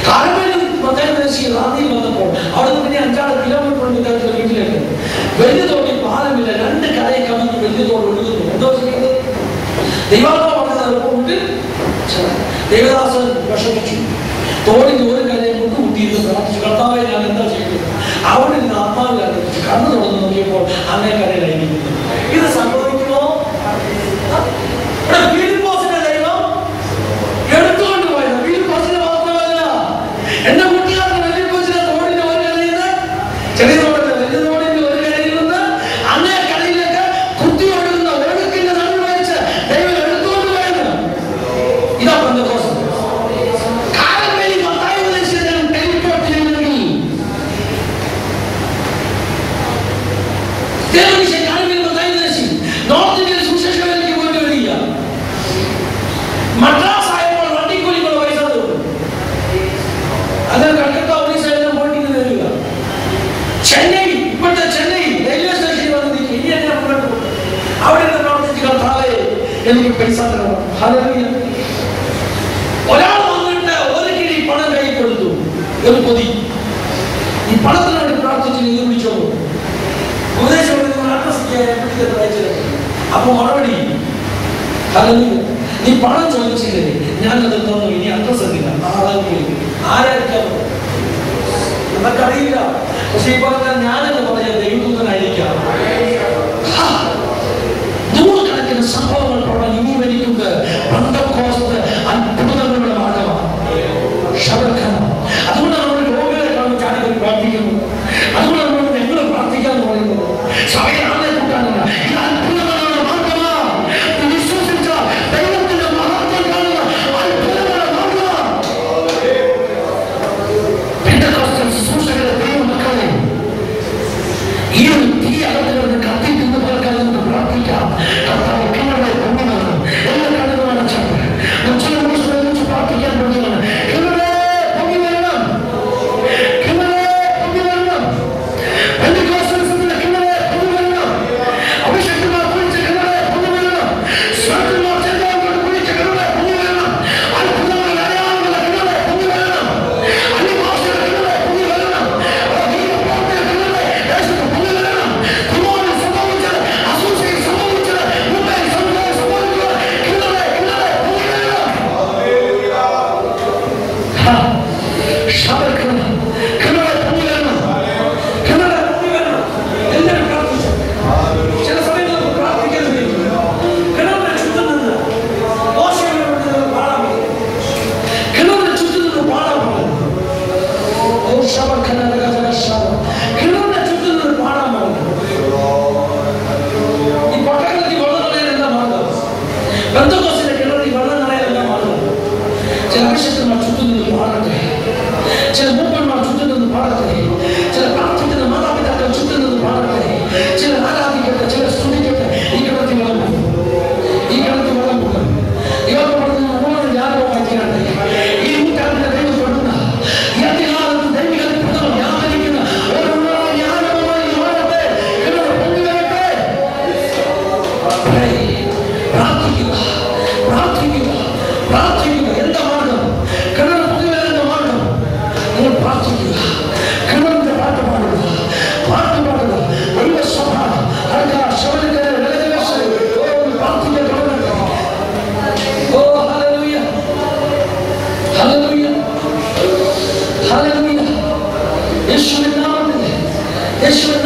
കാലമേലും മധ്യപ്രദേശി റാന്നിയിൽ വന്നപ്പോൾ അവിടെ പിന്നെ 5-6 കിലോമീറ്റർ ഉണ്ട് വീട്ടിലേക്ക്. വലിയ തോടിൽ പാലമില്ല, 2 കരയെ കവിഞ്ഞ് വലിയ തോട് ഒഴുകുന്നു. എന്തോ ചെയ്യുന്നത്? ദൈവാത്മാവ് പറഞ്ഞത് എളുപ്പമുണ്ട്. ദേവദാസൻ വിഷമിച്ചു. തോടിന്റെ ഒരു കരയെ മുട്ടുകൂട്ടിയിരുന്നു പ്രാർത്ഥിച്ചു, കർത്താവെ ഞാൻ എന്താ ചെയ്യുന്നത്? അവിടെ നിന്ന് ആത്മാവിൽ ആരംഭിച്ചു. കണ്ണു തുറന്ന് നോക്കിയപ്പോൾ അങ്ങേ കരയിലായിരിക്കുന്നു. ഇത് സംഭവിക്കുമോ? ഫിലിപ്പോസിന്റെ ദൈവം എടുത്തുകൊണ്ട് പോയത് ഫിലിപ്പോസിനെ മാത്രമല്ല, എന്റെ കുട്ടിയാർക്ക് ഫിലിപ്പോസിനെ തോടിന്റെ ഒരു കരയിൽ നിന്ന്, ചെറിയ തോടിന്റെ വലിയ തോടിന്റെ ഒരു കരയിൽ നിന്ന് അങ്ങേ കരയിലേക്ക് കുത്തി ഒഴുകുന്ന ഒഴുക്കിന്റെ നടുവിൽ വെച്ച് ദൈവം എടുത്തുകൊണ്ട് പോയത്. ഇതാ പെന്തക്കോസ്ത്. മദ്രാസ് ആയപ്പോൾ വണ്ടിക്കൂലിക്കുള്ള പൈസ തരും. അത് കൽക്കത്ത ഒറീസയിലും പോയിട്ട് തരിക. ചെന്നൈ, ഇപ്പോഴത്തെ ചെന്നൈ റെയിൽവേ സ്റ്റേഷനിൽ വന്ന് നിൽക്കും. ഇനി എന്നെ മുന്നോട്ട് പോകും. അവിടെ നിന്ന് പ്രവർത്തിച്ച് കർത്താവേ എനിക്ക് പൈസ തരണം. ഹല്ലേലൂയ. ഒരാൾ വന്നിട്ട് 1 കിഴി പണം കയ്യിൽ കൊടുത്തു, ഒരു പൊതി. ഈ പണത്തിന് വേണ്ടി പ്രാർത്ഥിച്ച് ഇത് വിളിച്ചോ ഉപദേശം അപ്പൊ മറുപടി, ഹല്ലേലൂയ, നീ പണം ചോദിച്ചില്ലേ, ഞാനത് തന്നു, ഇനി അഡ്രസ് എന്തില്ല, ആരായിരിക്കാം നമുക്കറിയില്ല. പക്ഷെ ഈ പറഞ്ഞാൽ ഞാനെന്ന് പറയാൻ ദൈവദൂതനായിരിക്കാം. നൂറുകണക്കിന് സംഭവങ്ങൾ വിവരിക്കുന്നത് പെന്തക്കോസ്ത് അത്ഭുതങ്ങളുടെ മാർഗമാണ്. അതുകൊണ്ട് നമ്മൾ രോഗികളെ കാണും ചാടികൾ പ്രാർത്ഥിക്കുന്നു. അതുകൊണ്ട് നമ്മൾ ഞങ്ങൾ പ്രാർത്ഥിക്കാന്ന് പറയുന്നത് സഭയെ ആളെ കൂട്ടാനല്ല. ഇത് അത്ഭുതങ്ങളുടെ മാർഗമാണ്. വിശ്വസിച്ച ദൈവത്തിന്റെ മഹത്വം കാണുക അത്ഭുതങ്ങളുടെ മാർഗമാണ്. പെന്തക്കോസ്തൽ ശുശ്രൂഷകരെ ദൈവമക്കളെ, ഈ ഒരു തീ അകത്തിലൊന്ന് കത്തിക്കുന്ന പോലക്കാതെ നമുക്ക് പ്രാർത്ഥിക്കാം. കർത്താവ് കിണറെ കൊണ്ടുവരണം. എല്ലാ കണ്ണുകളും അടച്ചാണ് പ്രാർത്ഥിക്കാൻ തുടങ്ങുകയാണ്. കിണറെ പൊങ്ങി വരണം, കിണറെ പൊങ്ങി വരണം. പെന്തക്കോസ്തലിന്റെ കിണറെ പൊങ്ങി വരണം. അഭിഷേകന്മാർ കുളിച്ച കിണറെ പൊങ്ങി വരണം. സ്വർഗ്ഗന്മാർ ചെറുതാൻ കുളിച്ച കിണറെ പൊങ്ങി വരണം. അത്ഭുതങ്ങൾ അടയാളങ്ങളുടെ കിണറെ പൊങ്ങി വരണം. അന്യഭാഷയുടെ കിണറെ പൊങ്ങി വരണം. ദൈവപ്രാർത്ഥന കിണറെ ദേശത്ത് പൊങ്ങി വരണം. കുമാരൻ സംഭവിച്ചത്, അസൂസയിൽ സംഭവിച്ചത്, മുട്ടയിൽ സംഭവിച്ചത് കിണറെ കിണറെ പൊങ്ങി വരണം. കിണറെ പൊങ്ങി വരണം, കിണറെ പൊങ്ങി വരണം. എല്ലാവരും പ്രാർത്ഥിച്ചു. ചില സമയത്ത് നമുക്ക് പ്രാർത്ഥിക്കുന്നത് കിണറിന്റെ ചുറ്റും നിന്ന് പാടാൻ കിണറിന്റെ ചുറ്റും നിന്ന് പാടാൻ പറഞ്ഞു. കിണറിന്റെ ചുറ്റും നിന്ന് പാടാൻ പറഞ്ഞു. ഈ പട്ടണത്തിൽ വെള്ളം കളയാൻ എന്താ മാർഗം? പെന്തക്കോസ്തിലെ കിണറിൽ വെള്ളം കളയാൻ എന്താ മാർഗം? ചില അഭിഷേകന്മാർ ചുറ്റും നിന്ന് പാടട്ടെ, ചില മൂപ്പന്മാർ ചുറ്റും നിന്ന് പാടട്ടെ, ചില പ്രാർത്ഥിക്കുന്ന മാതാപിതാക്കൾ ചുറ്റും നിന്ന് പാടട്ടെ, ചില ആരാധിക്കട്ടെ, ചില സ്തുതിക്കട്ടെ. ഈ കിണത്തിൽ വെള്ളം പോകും, ഈ കിണത്തിൽ വെള്ളം പോകും. ഇവർക്ക് പറഞ്ഞ മൂന്ന് യാഗമായി തീരട്ടെ. ഈ നൂറ്റാണ്ടിലെ ദൈവം കൊടുക്കുന്ന ഈ അധികാരത്തിൽ ദൈവിക അത്ഭുതം വ്യാപരിക്കുന്ന ഒരു യാഗമായി മാറട്ടെ. കിണർ പൊങ്ങി വരട്ടെ. പ്രാർത്ഥിക്കുക, പ്രാർത്ഥിക്കുക, പ്രാർത്ഥിക്കുക. എന്താ മാർഗം? കിണർ പൊങ്ങി വരുന്ന മാർഗം നിങ്ങൾ പ്രാർത്ഥിക്കുക. കിണറിന്റെ പാട്ട് പാടുക, പാട്ട് പാടുക. ദൈവസഭ പ്രാർത്ഥിക്കാൻ തുടങ്ങട്ടെ. ഓ ഹല്ലേലൂയ, ഹല്ലേലൂയ, ഹല്ലേലൂയ. യേശുവിൻ നാമത്തിൽ, യേശുവിൻ